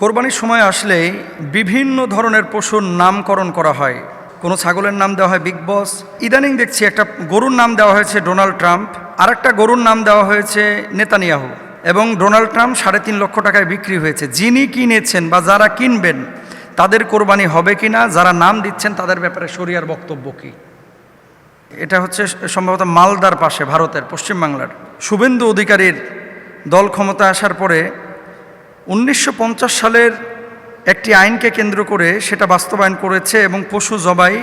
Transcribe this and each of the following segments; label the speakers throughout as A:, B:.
A: কোরবানির সময় আসলেই বিভিন্ন ধরনের পশুর নামকরণ করা হয়। কোনো ছাগলের নাম দেওয়া হয় বিগ বস, ইদানিং দেখছি একটা গরুর নাম দেওয়া হয়েছে ডোনাল্ড ট্রাম্প, আর একটা গরুর নাম দেওয়া হয়েছে নেতানিয়াহু। এবং ডোনাল্ড ট্রাম্প 3.5 লক্ষ টাকায় বিক্রি হয়েছে। যিনি কিনেছেন বা যারা কিনবেন তাদের কোরবানি হবে কিনা, যারা নাম দিচ্ছেন তাদের ব্যাপারে শরিয়ার বক্তব্য কী? এটা হচ্ছে সম্ভবত মালদার পাশে, ভারতের পশ্চিমবাংলার। শুভেন্দু অধিকারীর দল ক্ষমতা আসার পরে 1950 সালের একটি আইনকে কেন্দ্র করে সেটা বাস্তবায়ন করেছে এবং পশু জবাই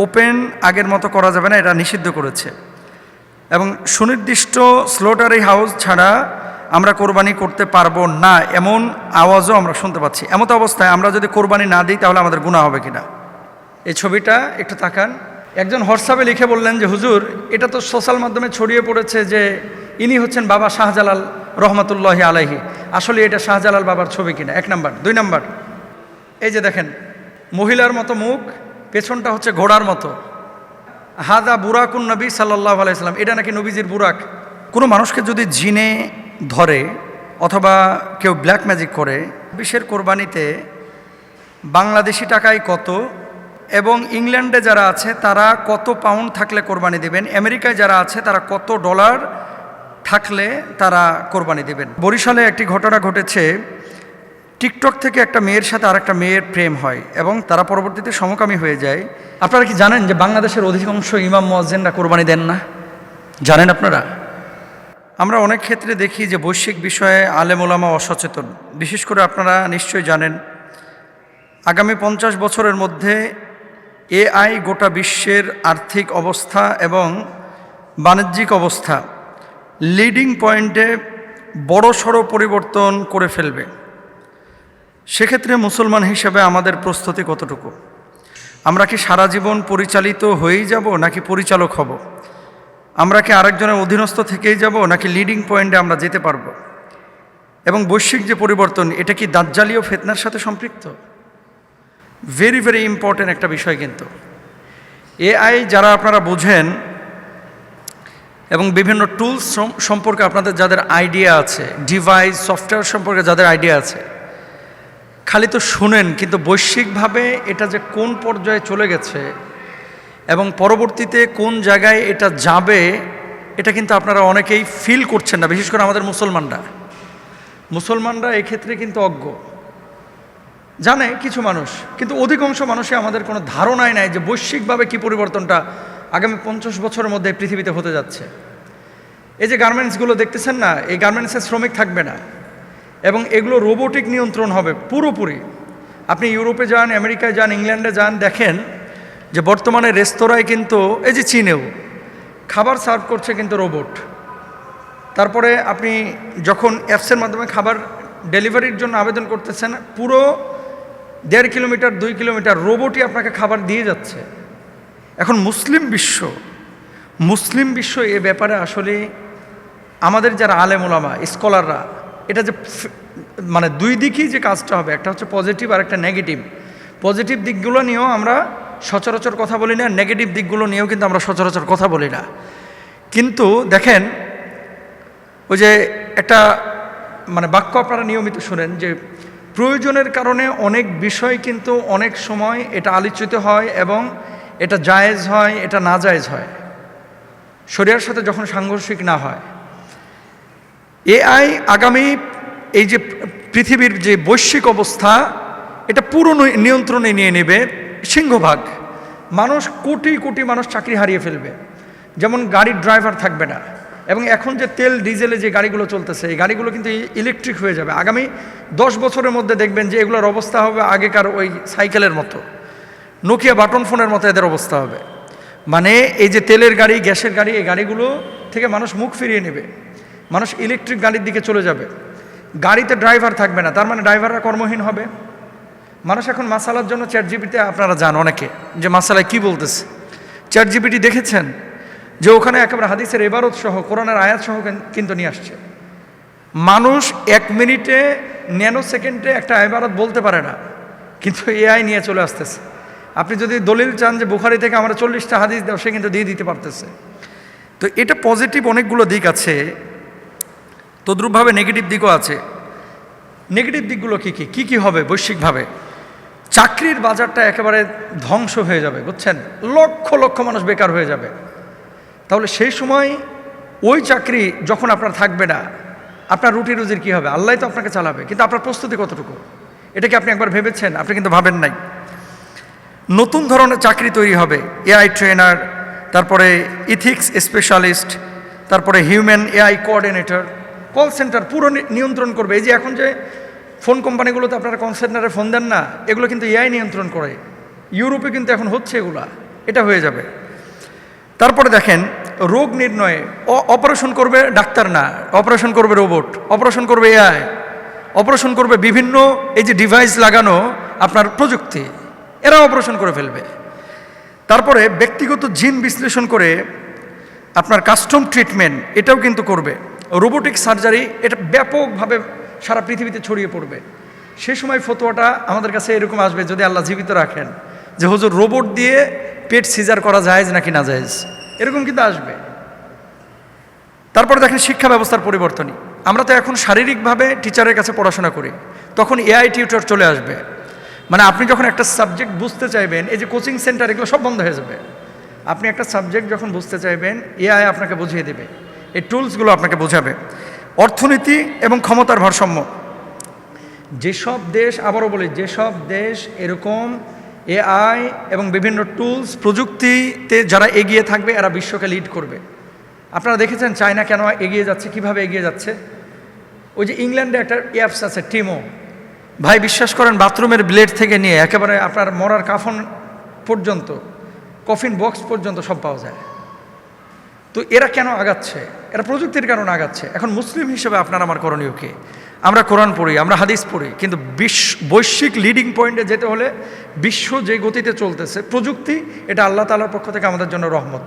A: ওপেন আগের মতো করা যাবে না, এটা নিষিদ্ধ করেছে। এবং সুনির্দিষ্ট স্লোটারি হাউস ছাড়া আমরা কোরবানি করতে পারবো না, এমন আওয়াজও আমরা শুনতে পাচ্ছি। এমত অবস্থায় আমরা যদি কোরবানি না দিই তাহলে আমাদের গুনাহ হবে কিনা? এই ছবিটা একটু তাকান। একজন হোয়াটসঅ্যাপে লিখে বললেন যে হুজুর, এটা তো সোশ্যাল মাধ্যমে ছড়িয়ে পড়েছে যে ইনি হচ্ছেন বাবা শাহজালাল রহমতুল্লাহি আলাইহি। আসলে এটা শাহজালাল বাবার ছবি কিনা? 1 নাম্বার। 2 নাম্বার, এই যে দেখেন মহিলার মতো মুখ, পেছনটা হচ্ছে ঘোড়ার মতো। হাদা বুরাকুন নবী সাল্লাল্লাহু আলাইহি সাল্লাম, এটা নাকি নবীজির বুরাক। কোনো মানুষকে যদি জিনে ধরে অথবা কেউ ব্ল্যাক ম্যাজিক করে, বিশ্বের কোরবানিতে বাংলাদেশি টাকায় কত এবং ইংল্যান্ডে যারা আছে তারা কত পাউন্ড থাকলে কোরবানি দেবেন, আমেরিকায় যারা আছে তারা কত ডলার থাকলে তারা কোরবানি দেবেন। বরিশালে একটি ঘটনা ঘটেছে। টিকটক থেকে একটা মেয়ের সাথে আরেকটা মেয়ের প্রেম হয় এবং তারা পরবর্তীতে সমকামী হয়ে যায়। আপনারা কি জানেন যে বাংলাদেশের অধিকাংশ ইমাম মুয়াজ্জিনরা কোরবানি দেন না? জানেন আপনারা? আমরা অনেক ক্ষেত্রে দেখি যে বৈশ্বিক বিষয়ে আলেম ওলামা অসচেতন। বিশেষ করে আপনারা নিশ্চয়ই জানেন আগামী 50 বছরের মধ্যে এআই গোটা বিশ্বের আর্থিক অবস্থা এবং বাণিজ্যিক অবস্থা লিডিং পয়েন্টে বড়সড় পরিবর্তন করে ফেলবে। সেক্ষেত্রে মুসলমান হিসেবে আমাদের প্রস্তুতি কতটুকু? আমরা কি সারা জীবন পরিচালিত হয়েই যাব নাকি পরিচালক হব? আমরা কি আরেকজনের অধীনস্থ থেকেই যাব নাকি লিডিং পয়েন্টে আমরা যেতে পারবো? এবং বৈশ্বিক যে পরিবর্তন, এটা কি দাজ্জালীয় ফিতনার সাথে সম্পৃক্ত? ভেরি ভেরি ইম্পর্টেন্ট একটা বিষয়। কিন্তু এআই যারা আপনারা বোঝেন এবং বিভিন্ন টুলস সম্পর্কে আপনাদের যাদের আইডিয়া আছে, ডিভাইস সফটওয়্যার সম্পর্কে যাদের আইডিয়া আছে, খালি তো শুনেন, কিন্তু বৈশ্বিকভাবে এটা যে কোন পর্যায়ে চলে গেছে এবং পরবর্তীতে কোন জায়গায় এটা যাবে, এটা কিন্তু আপনারা অনেকেই ফিল করছেন না। বিশেষ করে আমাদের মুসলমানরা এক্ষেত্রে কিন্তু অজ্ঞ। জানে কিছু মানুষ, কিন্তু অধিকাংশ মানুষই আমাদের কোনো ধারণাই নাই যে বৈশ্বিকভাবে কী পরিবর্তনটা আগামী 50 বছরের মধ্যে পৃথিবীতে হতে যাচ্ছে। এই যে গার্মেন্টসগুলো দেখতেছেন না, এই গার্মেন্টসের শ্রমিক থাকবে না এবং এগুলো রোবোটিক নিয়ন্ত্রণ হবে পুরোপুরি। আপনি ইউরোপে যান, আমেরিকায় যান, ইংল্যান্ডে যান, দেখেন যে বর্তমানে রেস্তোরাঁয় কিন্তু, এই যে চীনেও খাবার সার্ভ করছে কিন্তু রোবট। তারপরে আপনি যখন অ্যাপসের মাধ্যমে খাবার ডেলিভারির জন্য আবেদন করতেছেন, পুরো 1.5 কিলোমিটার 2 কিলোমিটার রোবটই আপনাকে খাবার দিয়ে যাচ্ছে। এখন মুসলিম বিশ্ব এ ব্যাপারে আসলে আমাদের যারা আলেম ওলামা স্কলাররা, এটা যে মানে দুই দিকই যে কাজটা হবে, একটা হচ্ছে পজিটিভ আর একটা নেগেটিভ। পজিটিভ দিকগুলো নিয়েও আমরা সচরাচর কথা বলি না, নেগেটিভ দিকগুলো নিয়েও কিন্তু আমরা সচরাচর কথা বলি না। কিন্তু দেখেন, ওই যে একটা মানে বাক্য আপনারা নিয়মিত শুনেন যে প্রয়োজনের কারণে অনেক বিষয় কিন্তু অনেক সময় এটা আলোচিত হয় এবং এটা জায়েজ হয়, এটা না জায়েজ হয়, শরিয়ার সাথে যখন সাংঘর্ষিক না হয়। এআই আগামী এই যে পৃথিবীর যে বৈশ্বিক অবস্থা, এটা পুরো নিয়ন্ত্রণে নিয়ে নেবে সিংহভাগ। মানুষ, কোটি কোটি মানুষ চাকরি হারিয়ে ফেলবে। যেমন গাড়ির ড্রাইভার থাকবে না, এবং এখন যে তেল ডিজেলে যে গাড়িগুলো চলতেছে, এই গাড়িগুলো কিন্তু ইলেকট্রিক হয়ে যাবে। আগামী 10 বছরের মধ্যে দেখবেন যে এগুলোর অবস্থা হবে আগেকার ওই সাইকেলের মতো, নোকিয়া বাটন ফোনের মতো এদের অবস্থা হবে। মানে এই যে তেলের গাড়ি, গ্যাসের গাড়ি, এই গাড়িগুলো থেকে মানুষ মুখ ফিরিয়ে নেবে, মানুষ ইলেকট্রিক গাড়ির দিকে চলে যাবে। গাড়িতে ড্রাইভার থাকবে না, তার মানে ড্রাইভাররা কর্মহীন হবে। মানুষ এখন মাসালার জন্য চ্যাটজিপিটি, আপনারা জান অনেকে যে মাসালায় কি বলতেছে, চ্যাটজিপিটি দেখেছেন যে ওখানে একেবারে হাদিসের ইবারত সহ কোরআনের আয়াত সহ কিন্তু নিয়ে আসছে। মানুষ 1 মিনিটে ন্যানো সেকেন্ডে একটা ইবারত বলতে পারে না, কিন্তু এআই নিয়ে চলে আসতেছে। আপনি যদি দলিল চান যে বুখারী থেকে আমরা 40টা হাদিস দাও, সে কিন্তু দিয়ে দিতে পারতেছে। তো এটা পজিটিভ অনেকগুলো দিক আছে, তদ্রূপভাবে নেগেটিভ দিকও আছে। নেগেটিভ দিকগুলো কী কী হবে বৈশ্বিকভাবে? চাকরির বাজারটা একেবারে ধ্বংস হয়ে যাবে, বুঝছেন? লক্ষ লক্ষ মানুষ বেকার হয়ে যাবে। তাহলে সেই সময় ওই চাকরি যখন আপনার থাকবে না, আপনার রুটি রুজির কী হবে? আল্লাহ তো আপনাকে চালাবে, কিন্তু আপনার প্রস্তুতি কতটুকু? এটা কি আপনি একবার ভেবেছেন? আপনি কিন্তু ভাবেন নাই। নতুন ধরনের চাকরি তৈরি হবে, এআই ট্রেনার, তারপরে ইথিক্স স্পেশালিস্ট, তারপরে human AI coordinator, call centre পুরো নিয়ন্ত্রণ করবে। এই যে এখন যে ফোন কোম্পানিগুলোতে আপনারা কল সেন্টারে ফোন দেন না, এগুলো কিন্তু এআই নিয়ন্ত্রণ করে। ইউরোপে কিন্তু এখন হচ্ছে এগুলা, এটা হয়ে যাবে। তারপরে দেখেন রোগ নির্ণয়ে অপারেশন করবে ডাক্তার না, অপারেশন করবে রোবট, অপারেশন করবে এআই, অপারেশন করবে বিভিন্ন এই যে ডিভাইস লাগানো আপনার প্রযুক্তি, এরা অপারেশন করে ফেলবে। তারপরে ব্যক্তিগত জিন বিশ্লেষণ করে আপনার কাস্টম ট্রিটমেন্ট এটাও কিন্তু করবে। রোবোটিক সার্জারি এটা ব্যাপকভাবে সারা পৃথিবীতে ছড়িয়ে পড়বে। সে সময় ফতোয়াটা আমাদের কাছে এরকম আসবে, যদি আল্লাহ জীবিত রাখেন, যে হুজুর রোবট দিয়ে পেট সিজার করা জায়েজ নাকি না জায়েজ, এরকম কিন্তু আসবে। তারপরে দেখেন শিক্ষা ব্যবস্থার পরিবর্তনই। আমরা তো এখন শারীরিকভাবে টিচারের কাছে পড়াশোনা করি, তখন এআই টিউটর চলে আসবে। মানে আপনি যখন একটা সাবজেক্ট বুঝতে চাইবেন, এই যে কোচিং সেন্টার এগুলো সব বন্ধ হয়ে যাবে। আপনি একটা সাবজেক্ট যখন বুঝতে চাইবেন, এআই আপনাকে বুঝিয়ে দেবে, এই টুলসগুলো আপনাকে বোঝাবে। অর্থনীতি এবং ক্ষমতার ভারসাম্য। যেসব দেশ, আবারও বলি, যেসব দেশ এরকম এআই এবং বিভিন্ন টুলস প্রযুক্তিতে যারা এগিয়ে থাকবে, এরা বিশ্বকে লিড করবে। আপনারা দেখেছেন চায়না কেন এগিয়ে যাচ্ছে, কিভাবে এগিয়ে যাচ্ছে? ওই যে ইংল্যান্ডে একটা অ্যাপস আছে টিমো, ভাই বিশ্বাস করেন বাথরুমের ব্লেড থেকে নিয়ে একেবারে আপনার মরার কাফন পর্যন্ত, কফিন বক্স পর্যন্ত সব পাওয়া যায়। তো এরা কেন আগাচ্ছে? এরা প্রযুক্তির কারণে আগাচ্ছে। এখন মুসলিম হিসেবে আপনার আমার করণীয় কি? আমরা কোরআন পড়ি, আমরা হাদিস পড়ি, কিন্তু বৈশ্বিক লিডিং পয়েন্টে যেতে হলে বিশ্ব যে গতিতে চলতেছে, প্রযুক্তি এটা আল্লাহ তাআলার পক্ষ থেকে আমাদের জন্য রহমত।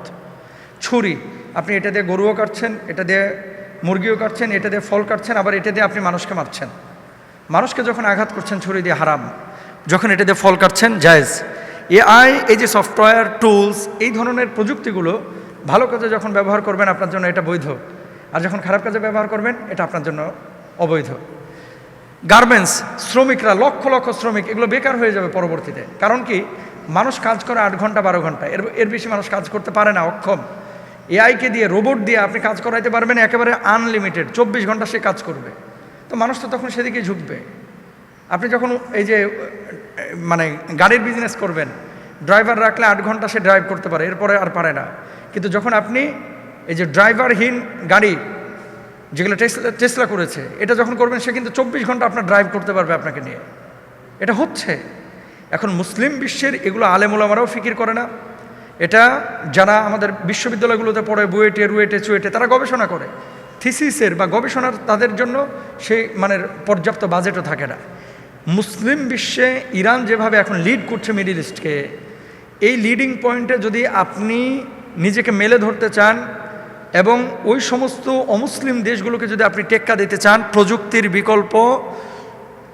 A: ছুরি, আপনি এটা দিয়ে গরুও কাটছেন, এটা দিয়ে মুরগিও কাটছেন, এটা দিয়ে ফল কাটছেন, আবার এটা দিয়ে আপনি মানুষকে মারছেন। মানুষকে যখন আঘাত করছেন ছুরি দিয়ে হারাম, যখন এটা দিয়ে ফল কাটছেন জায়েজ। এআই, এই যে সফটওয়্যার টুলস, এই ধরনের প্রযুক্তিগুলো ভালো কাজে যখন ব্যবহার করবেন আপনার জন্য এটা বৈধ, আর যখন খারাপ কাজে ব্যবহার করবেন এটা আপনার জন্য অবৈধ। গার্মেন্টস, শ্রমিকরা, লক্ষ লক্ষ শ্রমিক, এগুলো বেকার হয়ে যাবে পরবর্তীতে। কারণ কি? মানুষ কাজ করে 8 ঘন্টা 12 ঘন্টা, এর বেশি মানুষ কাজ করতে পারে না, অক্ষম। এআইকে দিয়ে, রোবট দিয়ে আপনি কাজ করাইতে পারবেন একেবারে আনলিমিটেড, 24 ঘন্টা সে কাজ করবে। তো মানুষ তো তখন সেদিকে ঝুঁকবে। আপনি যখন এই যে মানে গাড়ির বিজনেস করবেন, ড্রাইভার রাখলে 8 ঘন্টা সে ড্রাইভ করতে পারে, এরপরে আর পারে না। কিন্তু যখন আপনি এই যে ড্রাইভারহীন গাড়ি, যেগুলো টেসলা করেছে, এটা যখন করবেন, সে কিন্তু 24 ঘন্টা আপনার ড্রাইভ করতে পারবে আপনাকে নিয়ে। এটা হচ্ছে এখন মুসলিম বিশ্বের, এগুলো আলেম ওলামারাও ফিকির করে না। এটা যারা আমাদের বিশ্ববিদ্যালয়গুলোতে পড়ে, বুয়েটে, রুয়েটে, চুয়েটে, তারা গবেষণা করে, থিসিসের বা গবেষণার তাদের জন্য সেই মানে পর্যাপ্ত বাজেটও থাকে না। মুসলিম বিশ্বে ইরান যেভাবে এখন লিড করছে মিডল ইস্টকে, এই লিডিং পয়েন্টে যদি আপনি নিজেকে মেলে ধরতে চান এবং ওই সমস্ত অমুসলিম দেশগুলোকে যদি আপনি টেক্কা দিতে চান, প্রযুক্তির বিকল্প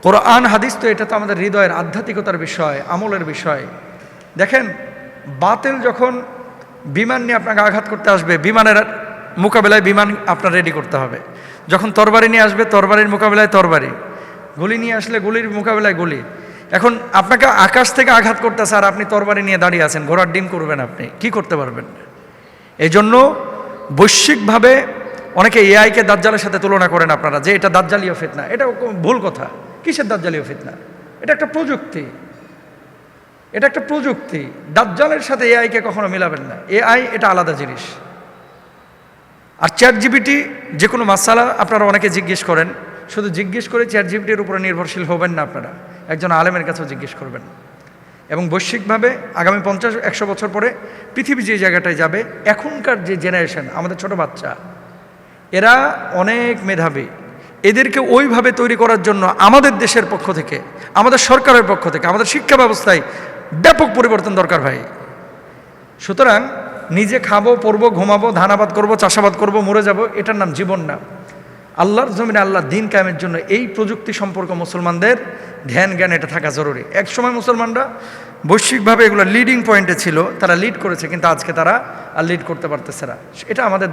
A: কোরআন হাদিস, তো এটা তো আমাদের হৃদয়ের আধ্যাত্মিকতার বিষয়, আমলের বিষয়। দেখেন বাতিল যখন বিমান নিয়ে আপনাকে আঘাত করতে আসবে, বিমানের মোকাবেলায় বিমান আপনার রেডি করতে হবে। যখন তরবারি নিয়ে আসবে, তরবারির মোকাবেলায় তরবারি, গুলি নিয়ে আসলে গুলির মোকাবেলায় গুলি। এখন আপনাকে আকাশ থেকে আঘাত করতেছে আর আপনি তরবারি নিয়ে দাঁড়িয়ে আছেন, ঘোড়ার ডিম করবেন, আপনি কি করতে পারবেন? এই জন্য বৈশ্বিকভাবে অনেকে এআইকে দাজ্জালের সাথে তুলনা করেন আপনারা, যে এটা দাজ্জালীয় ফিতনা। এটা ভুল কথা। কিসের দাজ্জালীয় ফিতনা? এটা একটা প্রযুক্তি, এটা একটা প্রযুক্তি। দাজ্জালের সাথে এআইকে কখনো মিলাবেন না। এআই এটা আলাদা জিনিস। আর চ্যাট জিপিটি, যে কোনো মাসালা আপনারা অনেকে জিজ্ঞেস করেন, শুধু জিজ্ঞেস করে চ্যাট জিপিটির উপরে নির্ভরশীল হবেন না, আপনারা একজন আলেমের কাছেও জিজ্ঞেস করবেন। এবং বৈশ্বিকভাবে আগামী 50-100 বছর পরে পৃথিবী যে জায়গাটায় যাবে, এখনকার যে জেনারেশন, আমাদের ছোট বাচ্চা, এরা অনেক মেধাবী। এদেরকে ওইভাবে তৈরি করার জন্য আমাদের দেশের পক্ষ থেকে, আমাদের সরকারের পক্ষ থেকে, আমাদের শিক্ষা ব্যবস্থায় ব্যাপক পরিবর্তন দরকার ভাই। সুতরাং নিজে খাবো, পরবো, ঘুমাবো, ধানাবাদ করবো, চাষাবাদ করবো, মরে যাব, এটার নাম জীবন না। আল্লাহর জমিনে আল্লাহ দিন কায়েমের জন্য এই প্রযুক্তি সম্পর্ক মুসলমানদের ধ্যান জ্ঞান এটা থাকা জরুরি। একসময় মুসলমানরা বৈশ্বিকভাবে এগুলো লিডিং পয়েন্টে ছিল, তারা লিড করেছে, কিন্তু আজকে তারা আর লিড করতে পারতেছে না। এটা আমাদের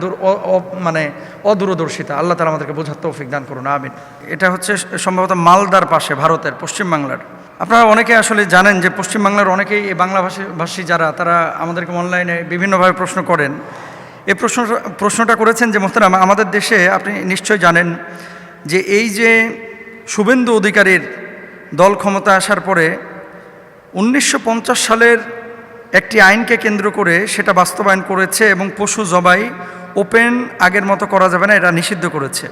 A: মানে অদূরদর্শিতা। আল্লাহ তাআলা আমাদেরকে বোঝার তৌফিক দান করুন, আমিন। এটা হচ্ছে সম্ভবত মালদার পাশে, ভারতের পশ্চিমবাংলার। আপনারা অনেকে আসলে জানেন যে পশ্চিমবাংলার অনেকেই এই বাংলা ভাষী যারা, তারা আমাদেরকে অনলাইনে বিভিন্নভাবে প্রশ্ন করেন। এই প্রশ্নটা করেছেন যে মোহতারাম, আমাদের দেশে আপনি নিশ্চয় জানেন যে এই যে শুভেন্দু অধিকারীর দল ক্ষমতা আসার পরে 1950 সালের একটি আইনকে কেন্দ্র করে সেটা বাস্তবায়ন করেছে এবং পশু জবাই ওপেন আগের মতো করা যাবে না, এটা নিষিদ্ধ করেছে।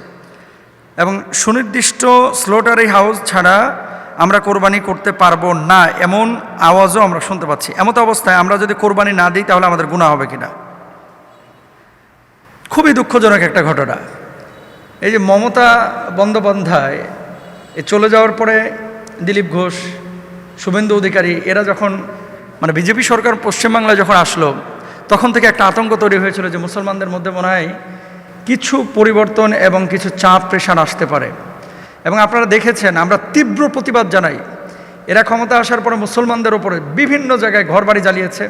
A: এবং সুনির্দিষ্ট স্লোটারি হাউস ছাড়া আমরা কোরবানি করতে পারবো না, এমন আওয়াজও আমরা শুনতে পাচ্ছি। এমত অবস্থায় আমরা যদি কোরবানি না দিই তাহলে আমাদের গুনাহ হবে কিনা? খুবই দুঃখজনক একটা ঘটনা। এই যে মমতা বন্দ্যোপাধ্যায় চলে যাওয়ার পরে দিলীপ ঘোষ, শুভেন্দু অধিকারী এরা যখন মানে বিজেপি সরকার পশ্চিমবাংলায় যখন আসলো, তখন থেকে একটা আতঙ্ক তৈরি হয়েছিল যে মুসলমানদের মধ্যে মনে হয় কিছু পরিবর্তন এবং কিছু চাপ প্রেশার আসতে পারে। এবং আপনারা দেখেছেন, আমরা তীব্র প্রতিবাদ জানাই। এরা ক্ষমতা আসার পরে মুসলমানদের ওপরে বিভিন্ন জায়গায় ঘরবাড়ি জ্বালিয়েছে,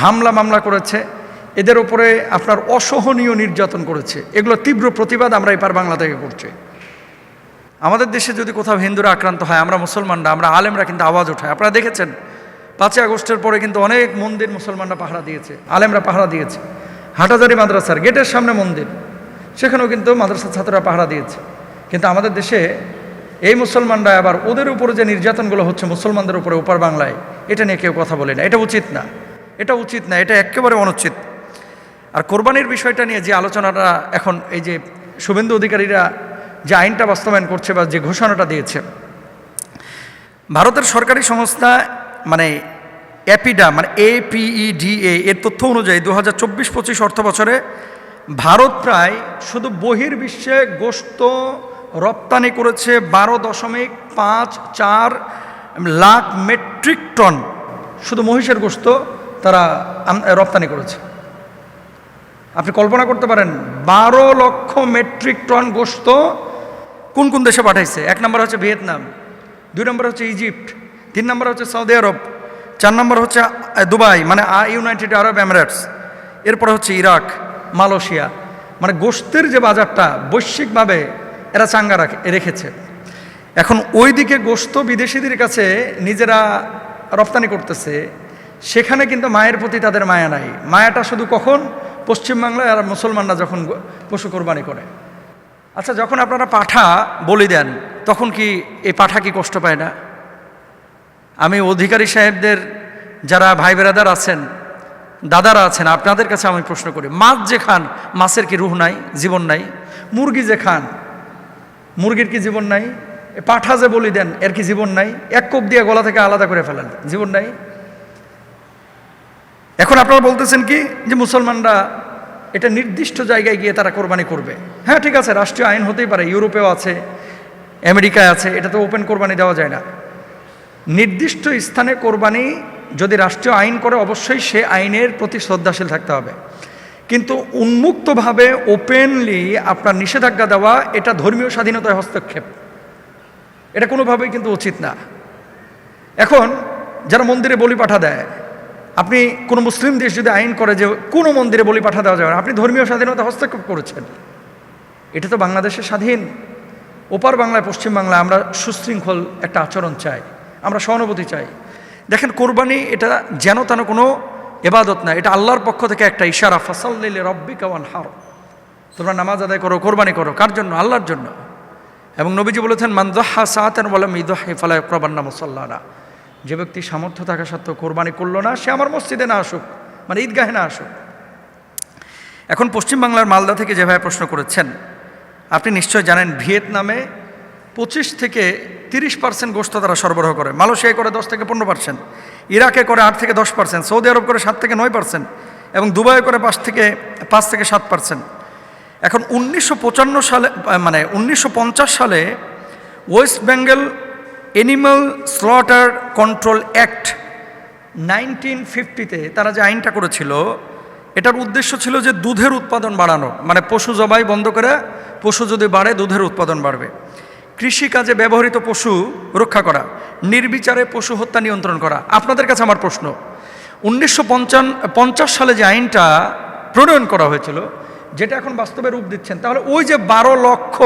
A: হামলা মামলা করেছে, এদের ওপরে আপনার অসহনীয় নির্যাতন করেছে। এগুলো তীব্র প্রতিবাদ আমরা এপার বাংলা থেকে করছি। আমাদের দেশে যদি কোথাও হিন্দুরা আক্রান্ত হয়, আমরা মুসলমানরা, আমরা আলেমরা কিন্তু আওয়াজ ওঠায়। আপনারা দেখেছেন 5ই আগস্টের পরে কিন্তু অনেক মন্দির মুসলমানরা পাহারা দিয়েছে, আলেমরা পাহারা দিয়েছে। হাটাজারি মাদ্রাসার গেটের সামনে মন্দির, সেখানেও কিন্তু মাদ্রাসার ছাত্ররা পাহারা দিয়েছে। কিন্তু আমাদের দেশে এই মুসলমানরা আবার ওদের উপরে যে নির্যাতনগুলো হচ্ছে মুসলমানদের উপরে ওপার বাংলায়, এটা নিয়ে কেউ কথা বলে না। এটা উচিত না, এটা উচিত না, এটা একেবারে অনুচিত। আর কোরবানির বিষয়টা নিয়ে যে আলোচনাটা এখন এই যে শুভেন্দু অধিকারীরা যে আইনটা বাস্তবায়ন করছে বা যে ঘোষণাটা দিয়েছে, ভারতের সরকারি সংস্থা মানে অ্যাপিডা মানে APEDA এর তথ্য অনুযায়ী 2024-25 অর্থ বছরে ভারত প্রায় শুধু বহির্বিশ্বে গোশত রপ্তানি করেছে 12.54 লাখ মেট্রিক টন। শুধু মহিষের গোশত তারা রপ্তানি করেছে। আপনি কল্পনা করতে পারেন 12 লক্ষ মেট্রিক টন গোশত কোন কোন দেশে পাঠাইছে? 1 নম্বর হচ্ছে ভিয়েতনাম, 2 নম্বর হচ্ছে ইজিপ্ট, 3 নম্বর হচ্ছে সৌদি আরব, 4 নম্বর হচ্ছে দুবাই মানে ইউনাইটেড আরব এমিরেটস, এরপরে হচ্ছে ইরাক, মালয়েশিয়া। মানে গোশতের যে বাজারটা বৈশ্বিকভাবে এরা চাঙ্গা রেখেছে। এখন ওই দিকে গোশত বিদেশিদের কাছে নিজেরা রপ্তানি করতেছে, সেখানে কিন্তু মায়ের প্রতি তাদের মায়া নাই। মায়াটা শুধু কখন? পশ্চিমবাংলায় আর মুসলমানরা যখন পশু কোরবানি করে। আচ্ছা, যখন আপনারা পাঠা বলি দেন তখন কি এই পাঠা কি কষ্ট পায় না? আমি অধিকারী সাহেবদের যারা ভাই বেরাদার আছেন, দাদারা আছেন, আপনাদের কাছে আমি প্রশ্ন করি, মাছ যে খান মাছের কি রুহ নাই, জীবন নাই? মুরগি যে খান মুরগির কি জীবন নাই? পাঠা যে বলি দেন এর কি জীবন নাই? এক কোপ দিয়ে গলা থেকে আলাদা করে ফেলেন, জীবন নাই? এখন আপনারা বলতেছেন কি যে মুসলমানরা এটা নির্দিষ্ট জায়গায় গিয়ে তারা কোরবানি করবে। হ্যাঁ, ঠিক আছে, রাষ্ট্রীয় আইন হতেই পারে, ইউরোপেও আছে, আমেরিকায় আছে, এটা তো ওপেন কোরবানি দেওয়া যায় না। নির্দিষ্ট স্থানে কোরবানি যদি রাষ্ট্রীয় আইন করে অবশ্যই সে আইনের প্রতি শ্রদ্ধাশীল থাকতে হবে, কিন্তু উন্মুক্তভাবে ওপেনলি আপনার নিষেধাজ্ঞা দেওয়া এটা ধর্মীয় স্বাধীনতায় হস্তক্ষেপ, এটা কোনোভাবেই কিন্তু উচিত না। এখন যারা মন্দিরে বলি পাঠা দেয়, আপনি কোনো মুসলিম দেশ যদি আইন করে যে কোনো মন্দিরে বলি পাঠা দেওয়া যাবে না, আপনি ধর্মীয় স্বাধীনতা হস্তক্ষেপ করেছেন। এটা তো বাংলাদেশের স্বাধীন। ওপার বাংলায় পশ্চিমবাংলায় আমরা সুশৃঙ্খল একটা আচরণ চাই, আমরা সহানুভূতি চাই। দেখেন, কোরবানি এটা যেন তেন কোনো ইবাদত না, এটা আল্লাহর পক্ষ থেকে একটা ইশারা, ফাসাল্লি লিরাব্বিকা ওয়ানহার, তোমরা নামাজ আদায় করো, কোরবানি করো। কার জন্য? আল্লাহর জন্য। এবং নবীজি বলেছেন, মান যাহা সাআতান ওয়া লাম ইযহি ফালা ইয়াকরাবান্না মুসাল্লানা, যে ব্যক্তি সামর্থ্য থাকা সত্ত্বেও কোরবানি করলো না, সে আমার মসজিদে না আসুক, মানে ঈদগাহে না আসুক। এখন পশ্চিমবাংলার মালদা থেকে যেভাবে প্রশ্ন করেছেন, আপনি নিশ্চয় জানেন ভিয়েতনামে 25 থেকে 30% গোশত তারা সরবরাহ করে, মালয়েশিয়ায় করে 10 থেকে 15%, ইরাকে করে 8 থেকে 10%, সৌদি আরব করে 7 থেকে 9% এবং দুবাই করে 5 থেকে 7%। এখন 1955 সালে মানে 1950 সালে West Bengal animal slaughter control act 1950-তে তারা যে আইনটা করেছিল, এটার উদ্দেশ্য ছিল যে দুধের উৎপাদন বাড়ানো, মানে পশু জবাই বন্ধ করে পশু যদি বাড়ে দুধের উৎপাদন বাড়বে। কৃষিকাজে ব্যবহৃত পশু রক্ষা করা, নির্বিচারে পশু হত্যা নিয়ন্ত্রণ করা। আপনাদের কাছে আমার প্রশ্ন, 1950 সালে যে আইনটা প্রণয়ন করা হয়েছিল, যেটা এখন বাস্তবে রূপ দিচ্ছেন, তাহলে ওই যে 12 লক্ষ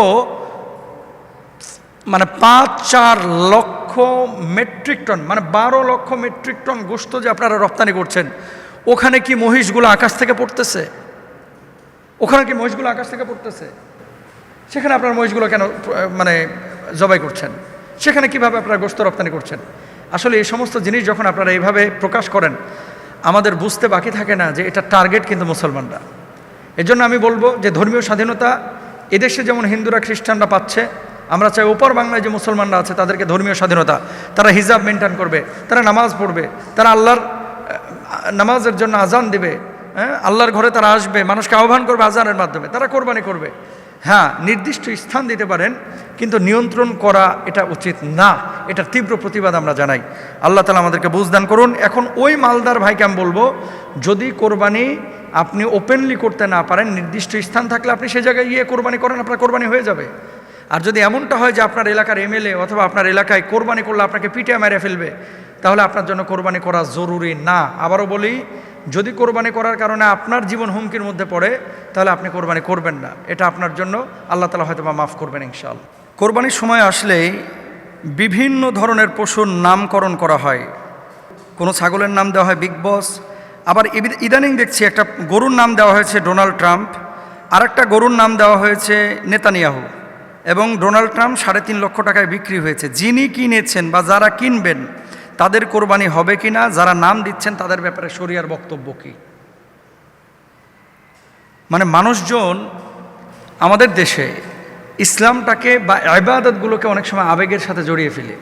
A: মানে 5-4 লক্ষ মেট্রিক টন, মানে 12 লক্ষ মেট্রিক টন গোশত যে আপনারা রপ্তানি করছেন, ওখানে কি মহিষগুলো আকাশ থেকে পড়তেছে? ওখানে কি মহিষগুলো আকাশ থেকে পড়তেছে? সেখানে আপনার মহিষগুলো কেন মানে জবাই করছেন? সেখানে কিভাবে আপনারা গোশত রপ্তানি করছেন? আসলে এই সমস্ত জিনিস যখন আপনারা এইভাবে প্রকাশ করেন, আমাদের বুঝতে বাকি থাকে না যে এটা টার্গেট কিন্তু মুসলমানরা। এজন্য আমি বলবো যে ধর্মীয় স্বাধীনতা এদেশে যেমন হিন্দুরা খ্রিস্টানরা পাচ্ছে, আমরা চাই ওপর বাংলায় যে মুসলমানরা আছে তাদেরকে ধর্মীয় স্বাধীনতা, তারা হিজাব মেনটেন করবে, তারা নামাজ পড়বে, তারা আল্লাহর নামাজের জন্য আজান দেবে, হ্যাঁ, আল্লাহর ঘরে তারা আসবে, মানুষকে আহ্বান করবে আজানের মাধ্যমে, তারা কোরবানি করবে। হ্যাঁ, নির্দিষ্ট স্থান দিতে পারেন, কিন্তু নিয়ন্ত্রণ করা এটা উচিত না। এটার তীব্র প্রতিবাদ আমরা জানাই। আল্লাহ তাআলা আমাদেরকে বুঝদান করুন। এখন ওই মালদার ভাইকে আমি বলবো, যদি কোরবানি আপনি ওপেনলি করতে না পারেন, নির্দিষ্ট স্থান থাকলে আপনি সে জায়গায় গিয়ে কোরবানি করেন, আপনার কোরবানি হয়ে যাবে। আর যদি এমনটা হয় যে আপনার এলাকার এমএলএ অথবা আপনার এলাকায় কোরবানি করলে আপনাকে পিটিয়ে মেরে ফেলবে, তাহলে আপনার জন্য কোরবানি করা জরুরি না। আবারও বলি, যদি কোরবানি করার কারণে আপনার জীবন হুমকির মধ্যে পড়ে, তাহলে আপনি কোরবানি করবেন না। এটা আপনার জন্য আল্লাহ তাআলা হয়তো বা মাফ করবেন ইনশাআল্লাহ। কোরবানির সময় আসলেই বিভিন্ন ধরনের পশুর নামকরণ করা হয়। কোনো ছাগলের নাম দেওয়া হয় বিগ বস, আবার ইদানিং দেখছি একটা গরুর নাম দেওয়া হয়েছে ডোনাল্ড ট্রাম্প, আর একটা গরুর নাম দেওয়া হয়েছে নেতানিয়াহু, এবং ডোনাল্ড ট্রাম্প 3.5 লক্ষ টাকায় বিক্রি হয়েছে। যিনি কিনেছেন বা যারা কিনবেন তাদের কোরবানি হবে কিনা, যারা নাম দিচ্ছেন তাদের ব্যাপারে শরিয়ার বক্তব্য কী? মানে মানুষজন আমাদের দেশে ইসলামটাকে বা ইবাদতগুলোকে অনেক সময় আবেগের সাথে জড়িয়ে ফেলে।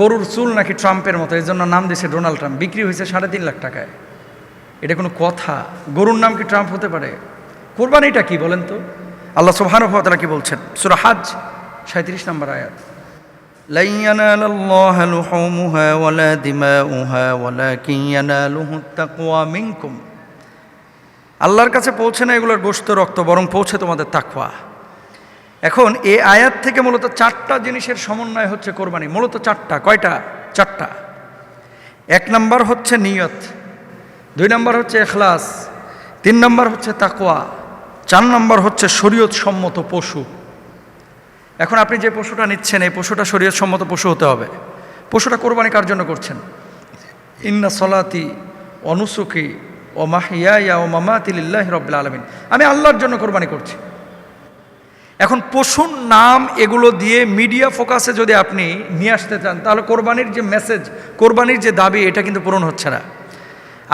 A: গরুর চুল নাকি ট্রাম্পের মতো, এই জন্য নাম দিয়েছে ডোনাল্ড ট্রাম্প, বিক্রি হয়েছে 3.5 লাখ টাকায়। এটা কোনো কথা? গরুর নাম কি ট্রাম্প হতে পারে? কোরবানিটা কি বলেন তো? আল্লাহ সুবহানাহু ওয়া তাআলা কি বলছেন? সূরা হজ 37 নম্বর আয়াত, লা ইয়ানালাল্লাহু লুহুমুহা ওয়ালা দিমাউহা ওয়ালাকিন ইয়ানালুহুত তাকওয়া মিনকুম। আল্লাহর কাছে পৌঁছে না এগুলোর গোশত রক্ত, বরং পৌঁছে তোমাদের তাকওয়া। এখন এই আয়াত থেকে মূলত 4টা জিনিসের সমন্বয় হচ্ছে কোরবানি। মূলত 4টা। কয়টা? 4টা। 1 নম্বর হচ্ছে নিয়ত, 2 নম্বর হচ্ছে ইখলাস, 3 নম্বর হচ্ছে তাকওয়া, 4 নম্বর হচ্ছে শরীয়ত সম্মত পশু। এখন আপনি যে পশুটা নিচ্ছেন, এই পশুটা শরীয়ত সম্মত পশু হতে হবে। পশুটা কোরবানি কার জন্য করছেন? ইন্না সলাতি ওয়া নুসুকি ওয়া মাহইয়ায়া ওয়া মামাতি লিল্লাহি রাব্বিল আলামিন, আমি আল্লাহর জন্য কোরবানি করছি। এখন পশুর নাম এগুলো দিয়ে মিডিয়া ফোকাসে যদি আপনি নিয়ে আসতে চান, তাহলে কোরবানির যে মেসেজ, কোরবানির যে দাবি, এটা কিন্তু পূরণ হচ্ছে না।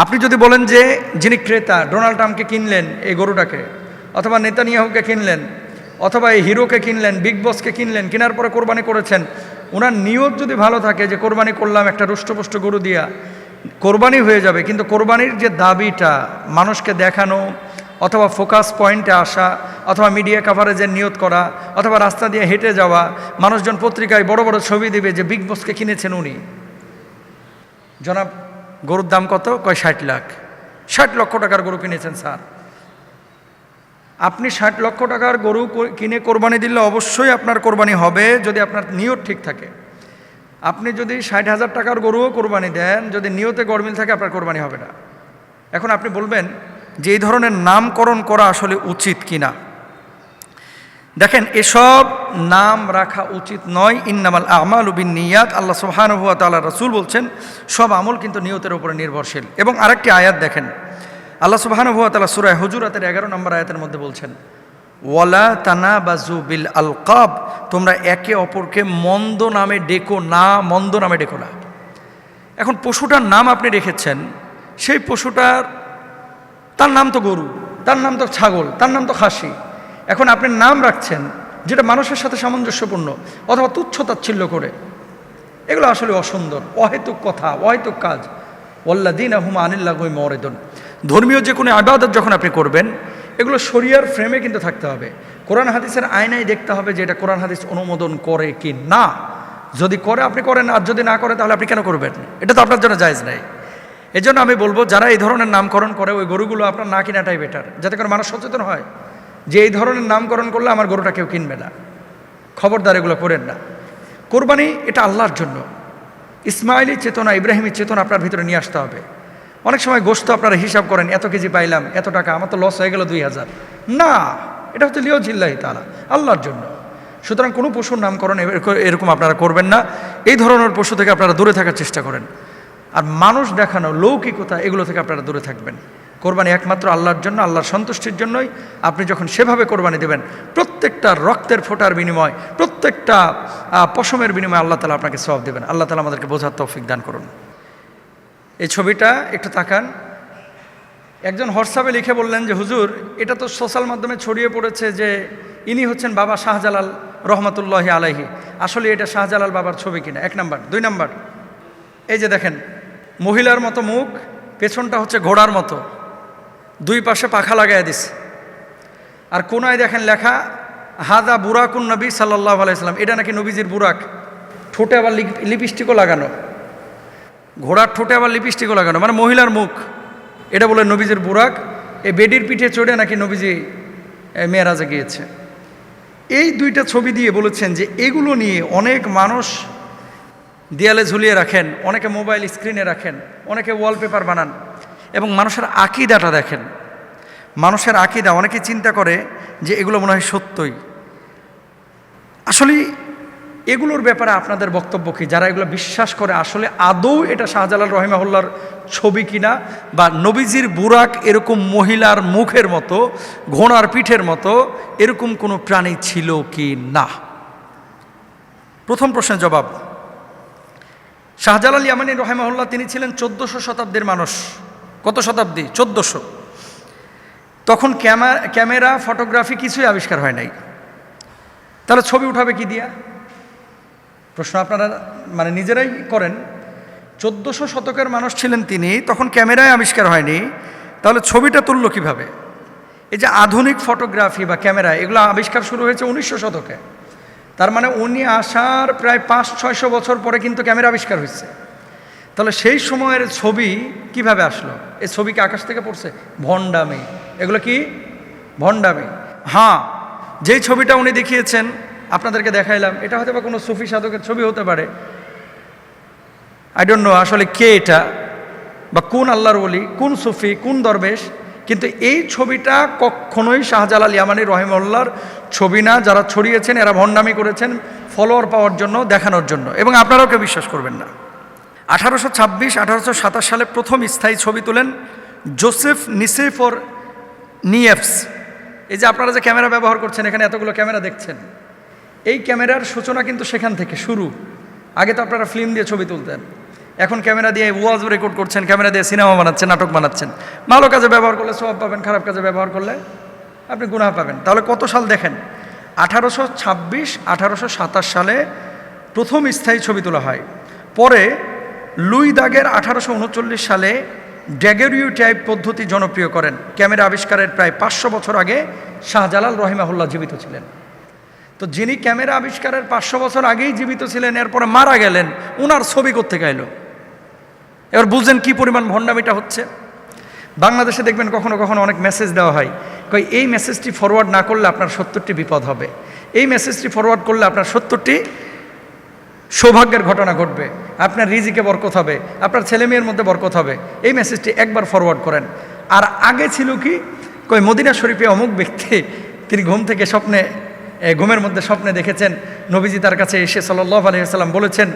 A: আপনি যদি বলেন যে যিনি ক্রেতা ডোনাল্ড ট্রাম্পকে কিনলেন এই গরুটাকে, অথবা নেতানিয়াহুকে কিনলেন, অথবা এই হিরোকে কিনলেন, বিগ বসকে কিনলেন, কেনার পরে কোরবানি করেছেন, ওনার নিয়ত যদি ভালো থাকে যে কোরবানি করলাম একটা রুষ্টপুষ্ট গরু দিয়া, কোরবানি হয়ে যাবে। কিন্তু কোরবানির যে দাবিটা, মানুষকে দেখানো অথবা ফোকাস পয়েন্টে আসা অথবা মিডিয়া কাভারেজের নিয়ত করা অথবা রাস্তা দিয়ে হেঁটে যাওয়া, মানুষজন পত্রিকায় বড় বড় ছবি দেবে যে বিগ বসকে কিনেছেন উনি, জনাব গরুর দাম কত? কয় 60 লাখ। 60 লক্ষ টাকার গরু কিনেছেন স্যার। আপনি 60 লক্ষ টাকার গরু কিনে কোরবানি দিলে অবশ্যই আপনার কোরবানি হবে যদি আপনার নিয়ত ঠিক থাকে। আপনি যদি 60,000 টাকার গরুও কোরবানি দেন, যদি নিয়তে গরমিল থাকে, আপনার কোরবানি হবে না। এখন আপনি বলবেন যে এই ধরনের নামকরণ করা আসলে উচিত কিনা। দেখেন, এসব নাম রাখা উচিত নয়। ইন্নামাল আমালু বিন্নিয়াত, আল্লাহ সুবহানাহু ওয়া তাআলা, রাসূল বলছেন সব আমল কিন্তু নিয়তের উপরে নির্ভরশীল। এবং আরেকটি আয়াত দেখেন, আল্লাহ সুবহানাহু ওয়া তাআলা সূরা হুজুরাতের 11 নম্বর আয়াতের মধ্যে বলছেন, ওয়ালা তানাবাজু বিল আলকাব, তোমরা একে অপরকে মন্দ নামে ডেকো না, মন্দ নামে ডেকো না। এখন পশুটার নাম আপনি রেখেছেন, সেই পশুটার, তার নাম তো গরু, তার নাম তো ছাগল, তার নাম তো খাসি। এখন আপনি নাম রাখছেন যেটা মানুষের সাথে সামঞ্জস্যপূর্ণ অথবা তুচ্ছ তাচ্ছিল্য করে, এগুলো আসলে অসুন্দর, অহেতুক কথা, অহেতুক কাজ। ওয়াল্লাযীনা হুম আনিল লাগওয়ি মুরিদুন। ধর্মীয় যে কোনো ইবাদত যখন আপনি করবেন, এগুলো শরিয়ার ফ্রেমে কিন্তু থাকতে হবে। কোরআন হাদিসের আয়নায় দেখতে হবে যে এটা কোরআন হাদিস অনুমোদন করে কি না। যদি করে আপনি করেন, আর যদি না করে তাহলে আপনি কেন করবেন? এটা তো আপনার জন্য জায়েজ নাই। এই জন্য আমি বলবো, যারা এই ধরনের নামকরণ করে, ওই গরুগুলো আপনার না কিনাটাই বেটার, যাতে করে মানুষ সচেতন হয়। যে এই ধরনের নামকরণ করলে আমার গরুটা কেউ কিনবে না। খবরদার এগুলো করেন না। কোরবানি এটা আল্লাহর জন্য। ইসমাইলি চেতনা, ইব্রাহিমের চেতনা আপনার ভিতরে নিয়ে আসতে হবে। অনেক সময় গোশত আপনারা হিসাব করেন, এত কেজি পাইলাম, এত টাকা, আমার তো লস হয়ে গেল 2000। না, এটা হচ্ছে লিওজিল্লাহি তাআলা, আল্লাহর জন্য। সুতরাং কোনো পশুর নামকরণ এরকম আপনারা করবেন না। এই ধরনের পশু থেকে আপনারা দূরে থাকার চেষ্টা করেন। আর মানুষ দেখানো, লৌকিকতা, এগুলো থেকে আপনারা দূরে থাকবেন। কোরবানি একমাত্র আল্লাহর জন্য, আল্লাহর সন্তুষ্টির জন্যই। আপনি যখন সেভাবে কোরবানি দেবেন, প্রত্যেকটা রক্তের ফোঁটার বিনিময়, প্রত্যেকটা পশমের বিনিময়ে আল্লাহ তাআলা আপনাকে সওয়াব দেবেন। আল্লাহ তাআলা আমাদেরকে বোঝার তৌফিক দান করুন। এই ছবিটা একটু তাকান। একজন হোয়াটসঅ্যাপে লিখে বললেন যে হুজুর, এটা তো সোশ্যাল মাধ্যমে ছড়িয়ে পড়েছে যে ইনি হচ্ছেন বাবা শাহজালাল রহমতুল্লাহি আলাইহি। আসলে এটা শাহজালাল বাবার ছবি কিনা? 1 নাম্বার। 2 নাম্বার, এই যে দেখেন, মহিলার মতো মুখ, পেছনটা হচ্ছে ঘোড়ার মতো, 2 পাশে পাখা লাগাইয়া দিছে। আর কোনায় দেখেন লেখা হাদা বুরাকুন নবী সাল্লাল্লাহু আলাইহি সাল্লাম। এটা নাকি নবীজির বুরাক। ঠোঁটে আবার লিপস্টিকও লাগানো, ঘোড়ার ঠোঁটে আবার লিপস্টিকও লাগানো, মানে মহিলার মুখ। এটা বলে নবীজির বুরাক। এই বেডির পিঠে চড়ে নাকি নবীজি মেরাজে গিয়েছে। এই 2টা ছবি দিয়ে বলেছেন যে এগুলো নিয়ে অনেক মানুষ দেয়ালে ঝুলিয়ে রাখেন, অনেকে মোবাইল স্ক্রিনে রাখেন, অনেকে ওয়ালপেপার বানান। এবং মানুষের আকীদাটা দেখেন, মানুষের আকীদা, অনেকে চিন্তা করে যে এগুলো মনে হয় সত্যই। আসলে এগুলোর ব্যাপারে আপনাদের বক্তব্য কি? যারা এগুলো বিশ্বাস করে, আসলে আদৌ এটা শাহজালাল রহিমাহুল্লাহর ছবি কিনা, বা নবীজির বুরাক এরকম মহিলার মুখের মতো, ঘোড়ার পিঠের মতো এরকম কোনো প্রাণী ছিল কি না? প্রথম প্রশ্নের জবাব, শাহজালাল ইয়ামানী রহিমাহুল্লাহ তিনি ছিলেন 1400 শতাব্দীর মানুষ। কত শতাব্দী? 1400। তখন ক্যামেরা, ফটোগ্রাফি কিছুই আবিষ্কার হয় নাই। তাহলে ছবি উঠাবে কি দিয়া? প্রশ্ন আপনারা মানে নিজেরাই করেন। 1400 শতকের মানুষ ছিলেন তিনি, তখন ক্যামেরায় আবিষ্কার হয়নি, তাহলে ছবিটা তুললো কিভাবে? এই যে আধুনিক ফটোগ্রাফি বা ক্যামেরা, এগুলো আবিষ্কার শুরু হয়েছে 1900 শতকে। তার মানে উনি আসার প্রায় 500-600 বছর পরে কিন্তু ক্যামেরা আবিষ্কার হয়েছে। তাহলে সেই সময়ের ছবি কিভাবে আসলো? এই ছবি কি আকাশ থেকে পড়ছে? ভণ্ডামি। এগুলো কি? ভণ্ডামি। হ্যাঁ, যেই ছবিটা উনি দেখিয়েছেন, আপনাদেরকে দেখাইলাম, এটা হয়তো বা কোনো সুফি সাধকের ছবি হতে পারে। আই ডোন্ট নো আসলে কে এটা, বা কোন আল্লাহর ওলি, কোন সুফি, কোন দরবেশ। কিন্তু এই ছবিটা কখনোই শাহজালাল ইয়ামানী রহিমাহুল্লাহর ছবি না। যারা ছড়িয়েছেন এরা ভণ্ডামি করেছেন ফলোয়ার পাওয়ার জন্য, দেখানোর জন্য। এবং আপনারাও কেউ বিশ্বাস করবেন না। 1826-1827 সালে প্রথম স্থায়ী ছবি তোলেন জোসেফ নিসেফর নিয়েফস। এই যে আপনারা যে ক্যামেরা ব্যবহার করছেন, এখানে এতগুলো ক্যামেরা দেখছেন, এই ক্যামেরার সূচনা কিন্তু সেখান থেকে শুরু। আগে তো আপনারা ফিল্ম দিয়ে ছবি তুলতেন, এখন ক্যামেরা দিয়ে ওয়াজ রেকর্ড করছেন, ক্যামেরা দিয়ে সিনেমা বানাচ্ছেন, নাটক বানাচ্ছেন। ভালো কাজে ব্যবহার করলে সওয়াব পাবেন, খারাপ কাজে ব্যবহার করলে আপনি গুনাহ পাবেন। তাহলে কত সাল দেখেন? 1826-1827 সালে প্রথম স্থায়ী ছবি তোলা হয়। পরে লুই দাগের 1839 সালে ড্যাগেরিওটাইপ পদ্ধতি জনপ্রিয় করেন। ক্যামেরা আবিষ্কারের প্রায় 500 বছর আগে শাহজালাল রহিমাহুল্লাহ জীবিত ছিলেন। তো যিনি ক্যামেরা আবিষ্কারের 500 বছর আগেই জীবিত ছিলেন, এরপরে মারা গেলেন, ওনার ছবি কোত্থেকে এলো? এবার বুঝেন কি পরিমাণ ভণ্ডামিটা হচ্ছে। বাংলাদেশে দেখবেন কখনো কখনো অনেক মেসেজ দেওয়া হয়, কই এই মেসেজটি ফরওয়ার্ড না করলে আপনার 70টি বিপদ হবে, এই মেসেজটি ফরওয়ার্ড করলে আপনার 70টি সৌভাগ্যের ঘটনা ঘটবে, আপনার রিজিকে বরকত হবে, আপনার ছেলে মেয়ের মধ্যে বরকত হবে, এই মেসেজটি একবার ফরওয়ার্ড করেন। আর আগে ছিল কি, কই মদিনা শরীফে অমুক ব্যক্তি তিনি ঘুমের মধ্যে স্বপ্নে দেখেছেন নবীজি তার কাছে এসে সাল্লাল্লাহু আলাইহি ওয়াসাল্লাম বলেছেন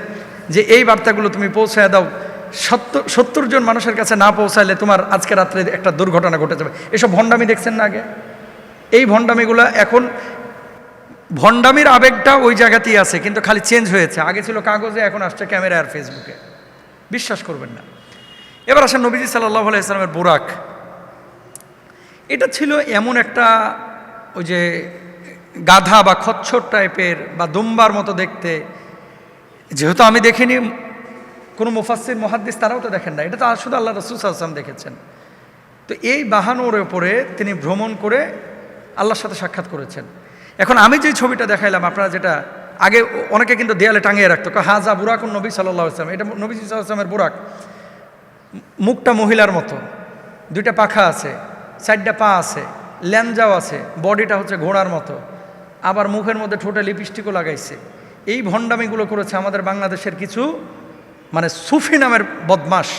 A: যে এই বার্তাগুলো তুমি পৌঁছায় দাও, 70 জন মানুষের কাছে না পৌঁছাইলে তোমার আজকে রাত্রে একটা দুর্ঘটনা ঘটে যাবে। এসব ভণ্ডামি দেখছেন না আগে? এই ভণ্ডামিগুলো এখন, ভণ্ডামির আবেগটা ওই জায়গাতেই আছে, কিন্তু খালি চেঞ্জ হয়েছে। আগে ছিল কাগজে, এখন আসছে ক্যামেরা আর ফেসবুকে। বিশ্বাস করবেন না। এবার আসেন নবীজি সাল্লাল্লাহু আলাইহি ওয়াসাল্লামের বুরাক। এটা ছিল এমন একটা, ওই যে গাধা বা খচ্চর টাইপের বা দুম্বার মতো দেখতে। যেহেতু আমি দেখিনি, কোনো মুফাসসির মুহাদ্দিস তারাও তো দেখেন না, এটা তো শুধু আল্লাহ রাসূল সাল্লাল্লাহু আলাইহি ওয়াসাল্লাম দেখেছেন। তো এই বাহনের উপরে তিনি ভ্রমণ করে আল্লাহর সাথে সাক্ষাৎ করেছেন। এখন আমি যে ছবিটা দেখাইলাম, আপনারা যেটা আগে অনেকে কিন্তু দেয়ালে টাঙিয়ে রাখতো, হাজা বুরাকুন নবী সাল্লাল্লাহু আলাইহি ওয়াসাল্লাম, এটা নবী সাল্লাল্লাহু আলাইহি ওয়াসাল্লামের বুরাক। মুখটা মহিলার মতো, 2টা পাখা আছে, 4টা পা আছে, ল্যাঞ্জাও আছে, বডিটা হচ্ছে ঘোড়ার মতো, আবার মুখের মধ্যে ঠোঁটে লিপস্টিকও লাগাইছে। এই ভণ্ডামিগুলো করেছে আমাদের বাংলাদেশের কিছু মানে সুফি নামের বদমাশ,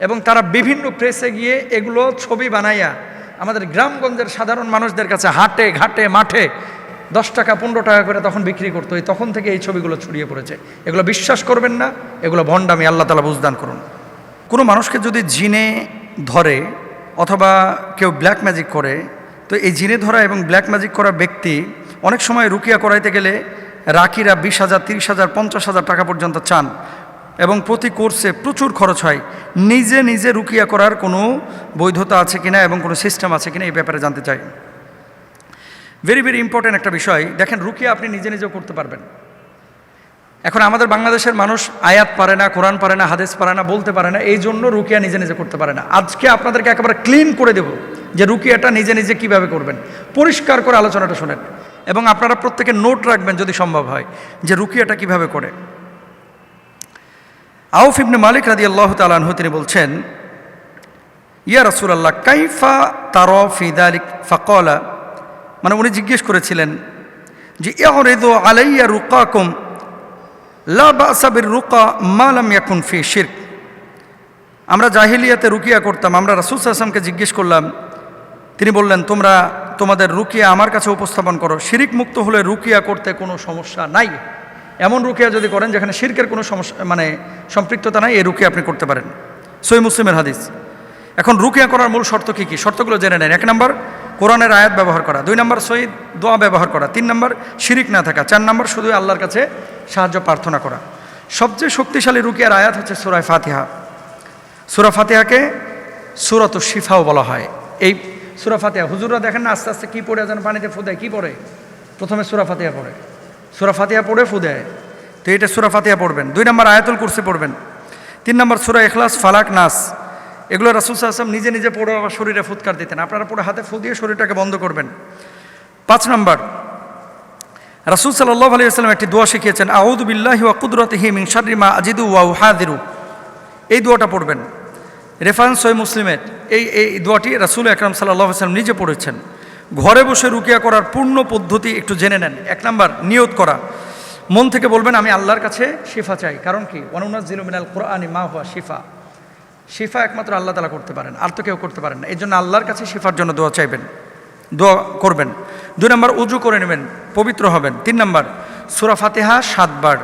A: এবং তারা বিভিন্ন প্রেসে গিয়ে এগুলো ছবি বানাইয়া আমাদের গ্রামগঞ্জের সাধারণ মানুষদের কাছে হাটে ঘাটে মাঠে 10 টাকা 15 টাকা করে তখন বিক্রি করতো। তখন থেকে এই ছবিগুলো ছড়িয়ে পড়েছে। এগুলো বিশ্বাস করবেন না, এগুলো ভণ্ডামি। আল্লাহ তাআলা বুঝদান করুন। কোনো মানুষকে যদি জিনে ধরে অথবা কেউ ব্ল্যাক ম্যাজিক করে, তো এই জিনে ধরা এবং ব্ল্যাক ম্যাজিক করা ব্যক্তি অনেক সময় রুকিয়া করাইতে গেলে রাকিরা 20,000, 30,000, 50,000 টাকা পর্যন্ত চান, এবং প্রতি কোর্সে প্রচুর খরচ হয়। নিজে নিজে রুকিয়া করার কোনো বৈধতা আছে কিনা এবং কোনো সিস্টেম আছে কিনা এই ব্যাপারে জানতে চাই। ভেরি ভেরি ইম্পর্ট্যান্ট একটা বিষয়। দেখেন, রুকিয়া আপনি নিজে নিজেও করতে পারবেন। এখন আমাদের বাংলাদেশের মানুষ আয়াত পারে না, কোরআন পারে না, হাদিস পারে না, বলতে পারে না, এই জন্য রুকিয়া নিজে নিজে করতে পারে না। আজকে আপনাদেরকে একেবারে ক্লিন করে দেব যে রুকিয়াটা নিজে নিজে কিভাবে করবেন। পরিষ্কার করে আলোচনাটা শোনেন, এবং আপনারা প্রত্যেকে নোট রাখবেন যদি সম্ভব হয় যে রুকিয়াটা কিভাবে করে। আউফ ইবনে মালিক রাদিয়াল্লাহু তাআলা আনহু তিনি বলছেন, ইয়া রাসূলুল্লাহ কাইফা তারা ফি যালিক ফাকালা, মানে উনি জিজ্ঞেস করেছিলেন যে ইউরিদু আলাইয়া রুকাকুম লা বা'সা বিররুকা মা লাম ইয়াকুন ফি শিরক। আমরা জাহিলিয়াতে রুকিয়া করতাম। আমরা রাসূল সাল্লাল্লাহু আলাইহি ওয়াসাল্লামকে জিজ্ঞেস করলাম, তিনি বললেন তোমরা তোমাদের রুকিয়া আমার কাছে উপস্থাপন করো, শিরিক মুক্ত হলে রুকিয়া করতে কোনো সমস্যা নাই। এমন রুকিয়া যদি করেন যেখানে শিরকের কোনো সমস্যা মানে সম্পৃক্ততা নাই, এই রুকিয়া আপনি করতে পারেন। সহিহ মুসলিমের হাদিস। এখন রুকিয়া করার মূল শর্ত কী কী, শর্তগুলো জেনে নেন। 1 নম্বর কোরআনের আয়াত ব্যবহার করা, 2 নম্বর সহিহ দোয়া ব্যবহার করা, 3 নম্বর শিরিক না থাকা, 4 নম্বর শুধু আল্লাহর কাছে সাহায্য প্রার্থনা করা। সবচেয়ে শক্তিশালী রুকিয়ার আয়াত হচ্ছে সূরা ফাতিহা। সূরা ফাতিহাকে সূরাতুশ শিফাও বলা হয়। এই সূরা ফাতিহা হুজুররা দেখেন না আস্তে আস্তে কী পড়ে যেন পানিতে ফু দেয়, কী পড়ে? প্রথমে সূরা ফাতিহা পড়ে, সূরা ফাতিহা পড়ে ফু দেয়। তো এটা সূরা ফাতিহা পড়বেন। 2 নম্বর আয়াতুল কুরসি পড়বেন। 3 নম্বর সূরা ইখলাস, ফালাক, নাস, এগুলো রাসূল সাল্লাল্লাহু আলাইহি ওয়াসাল্লাম নিজে নিজে পড়ে আবার শরীরে ফুৎকার দিতেন। আপনারা পুরো হাতে ফু দিয়ে শরীরটাকে বন্ধ করবেন। 5 নম্বর রাসূল সাল্লাল্লাহু আলাইহি ওয়াসাল্লাম একটি দোয়া শিখিয়েছেন, আউযু বিল্লাহি ওয়া কুদরাতিহি মিন শাররি মা আজিদু ওয়া উহাযিরু। এই দোয়াটা পড়বেন। রেফারেন্স সহিহ মুসলিমের। এই দোয়াটি রাসূল আকরাম সাল্লাল্লাহু আলাইহি ওয়াসাল্লাম নিজে পড়েছেন। ঘরে বসে রুকিয়া করার পূর্ণ পদ্ধতি একটু জেনে নেন। 1 নম্বর নিয়ত করা, মন থেকে বলবেন আমি আল্লাহর কাছে শিফা চাই। কারণ কি? ওয়ানুনাজ্জিলু মিনাল কুরআনি মা হুয়া শিফা। শিফা একমাত্র আল্লাহ তাআলা করতে পারেন, আর তো কেউ করতে পারেন না। এই জন্য আল্লাহর কাছে শিফার জন্য দোয়া চাইবেন, দোয়া করবেন। 2 নম্বর উজু করে নেবেন, পবিত্র হবেন। 3 নম্বর সূরা ফাতিহা 7 বার,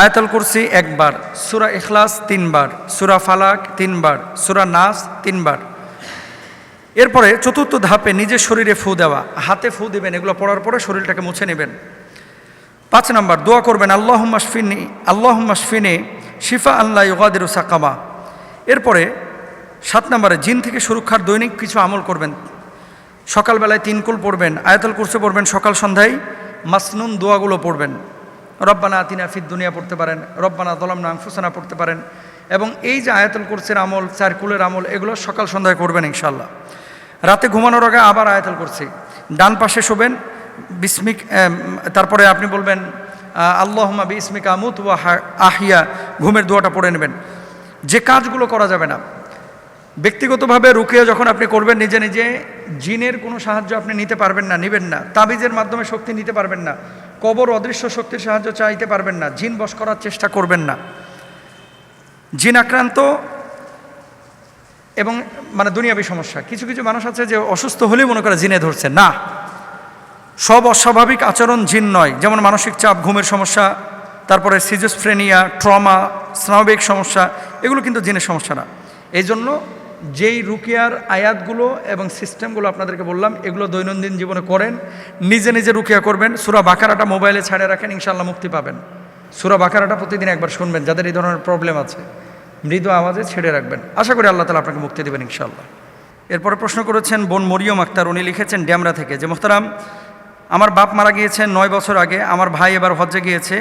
A: আয়াতুল কুরসি 1 বার, সূরা ইখলাস 3 বার, সূরা ফালাক 3 বার, সূরা নাস 3 বার। এরপরে 4র্থ ধাপে নিজের শরীরে ফু দেওয়া, হাতে ফু দিবেন। এগুলো পড়ার পরে শরীরটাকে মুছে নেবেন। 5 নম্বর দোয়া করবেন, আল্লাহুম্মা শফিনি শিফা আল্লা ইউগাদিরু সাকামা। এরপরে 7 নম্বরে জিন থেকে সুরক্ষার দৈনিক কিছু আমল করবেন। সকালবেলায় 3 কুল পড়বেন, আয়াতুল কুরসি পড়বেন, সকাল সন্ধ্যায় মাসনুন দোয়াগুলো পড়বেন। রব্বানা আতিনা ফিদ দুনিয়া পড়তে পারেন, রব্বানা যালামনা আনফুসানা পড়তে পারেন, এবং এই যে আয়াতুল কুরসির আমল, 4 কুলের আমল, এগুলো সকাল সন্ধ্যায় করবেন ইনশাআল্লাহ। রাতে ঘুমানোর আগে আবার আয়াতুল কুরসি। ডান পাশে শোবেন, বিসমিক, তারপরে আপনি বলবেন আল্লাহুম্মা বিসমিকা আমুতু ওয়া আহইয়া, ঘুমের দোয়াটা পড়ে নেবেন। যে কাজগুলো করা যাবে না, ব্যক্তিগতভাবে রুকিয়া যখন আপনি করবেন নিজে নিজে, জিনের কোনো সাহায্য আপনি নিতে পারবেন না, নেবেন না। তাবিজের মাধ্যমে শক্তি নিতে পারবেন না, কবর অদৃশ্য শক্তির সাহায্য চাইতে পারবেন না, জিন বশ করার চেষ্টা করবেন না। জিন আক্রান্ত এবং মানে দুনিয়াবী সমস্যা, কিছু কিছু মানুষ আছে যে অসুস্থ হলেই মনে করে জিনে ধরছে। না, সব অস্বাভাবিক আচরণ জিন নয়। যেমন মানসিক চাপ, ঘুমের সমস্যা, তারপরে সিজোফ্রেনিয়া, ট্রমা, স্নায়বিক সমস্যা, এগুলো কিন্তু জিনের সমস্যা না। এই জন্য যেই রুকিয়ার আয়াতগুলো এবং সিস্টেমগুলো আপনাদেরকে বললাম, এগুলো দৈনন্দিন জীবনে করেন, নিজে নিজে রুকিয়া করবেন। সূরা বাকারাটা মোবাইলে ছাড়ে রাখেন, ইনশাআল্লাহ মুক্তি পাবেন। সূরা বাকারাটা প্রতিদিন একবার শুনবেন, যাদের এই ধরনের প্রবলেম আছে, মৃদু আওয়াজে ছেড়ে রাখবেন। আশা করি আল্লাহ তাআলা আপনাকে মুক্তি দেবেন ইনশাআল্লাহ। এরপরে প্রশ্ন করেছেন বোন মরিয়ম আক্তার, উনি লিখেছেন ড্যামরা থেকে, যে মোহতারাম, আমার বাপ মারা গিয়েছেন 9 বছর আগে, আমার ভাই এবার হজ্জে গিয়েছে,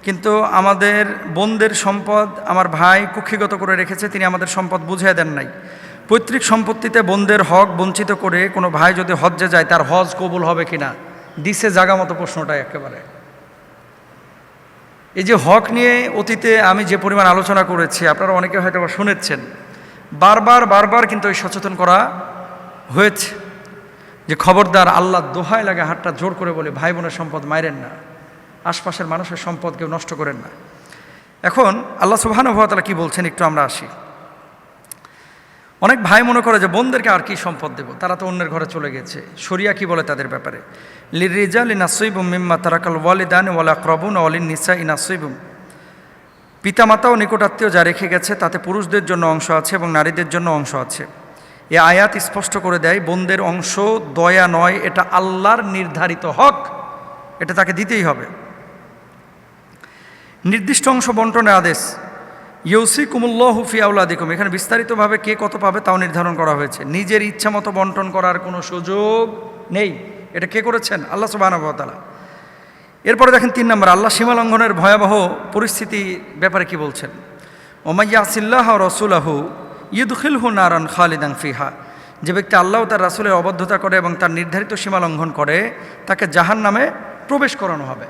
A: কিন্তু আমাদের বোনদের সম্পদ আমার ভাই কুক্ষিগত করে রেখেছে, তিনি আমাদের সম্পদ বুঝিয়ে দেন নাই। পৈতৃক সম্পত্তিতে বোনদের হক বঞ্চিত করে কোনো ভাই যদি হজ্জে যায়, তার হজ কবুল হবে কিনা? দিছে জাগা মতো প্রশ্নটা একেবারে। এই যে হক নিয়ে অতীতে আমি যে পরিমাণ আলোচনা করেছি, আপনারা অনেকে হয়তো শুনেছেন, বারবার কিন্তু এই সচেতন করা হয়েছে। যে খবরদার, আল্লাহ দোহাই লাগে হাতটা জোর করে বলে, ভাই বোনের সম্পদ মাইরেন না, আশপাশের মানুষের সম্পদ কেউ নষ্ট করেন না। এখন আল্লাহ সুবহানাহু ওয়া তাআলা কি বলছেন একটু আমরা আসি। অনেক ভাই মনে করে যে বোনদেরকে আর কি সম্পদ দেব, তারা তো অন্যের ঘরে চলে গেছে। শরিয়া কি বলে তাদের ব্যাপারে? লিররিজালি নাসীবুম মিম্মা তারাকাল ওয়ালিদানি ওয়াল আকরাবুন ওয়া লিন-নিসাই নাসীবুম। পিতামাতা ও নিকটাত্মীয় যা রেখে গেছে তাতে পুরুষদের জন্য অংশ আছে এবং নারীদের জন্য অংশ আছে। এ আয়াত স্পষ্ট করে দেয় বোনদের অংশ দয়া নয়, এটা আল্লাহর নির্ধারিত হক, এটা তাকে দিতেই হবে। নির্দিষ্ট অংশ বন্টনের আদেশ, ইউসিকুমুল্লাহু ফি আওলাদিকুম, এখানে বিস্তারিতভাবে কে কত পাবে তাও নির্ধারণ করা হয়েছে। নিজের ইচ্ছা মতো বন্টন করার কোনো সুযোগ নেই। এটা কে করেছেন? আল্লাহ সুবহানাহু ওয়া তাআলা। এরপরে দেখেন ৩ নম্বর, আল্লাহ সীমা লঙ্ঘনের ভয়াবহ পরিস্থিতি ব্যাপারে কি বলছেন। ওমাইয়া আসিল্লাহ রসুলাহু ইউদখিলহু নারান খালিদান ফিহা, যে ব্যক্তি আল্লাহ তার রাসূলের অবাধ্যতা করে এবং তার নির্ধারিত সীমা লঙ্ঘন করে তাকে জাহান্নামে প্রবেশ করানো হবে।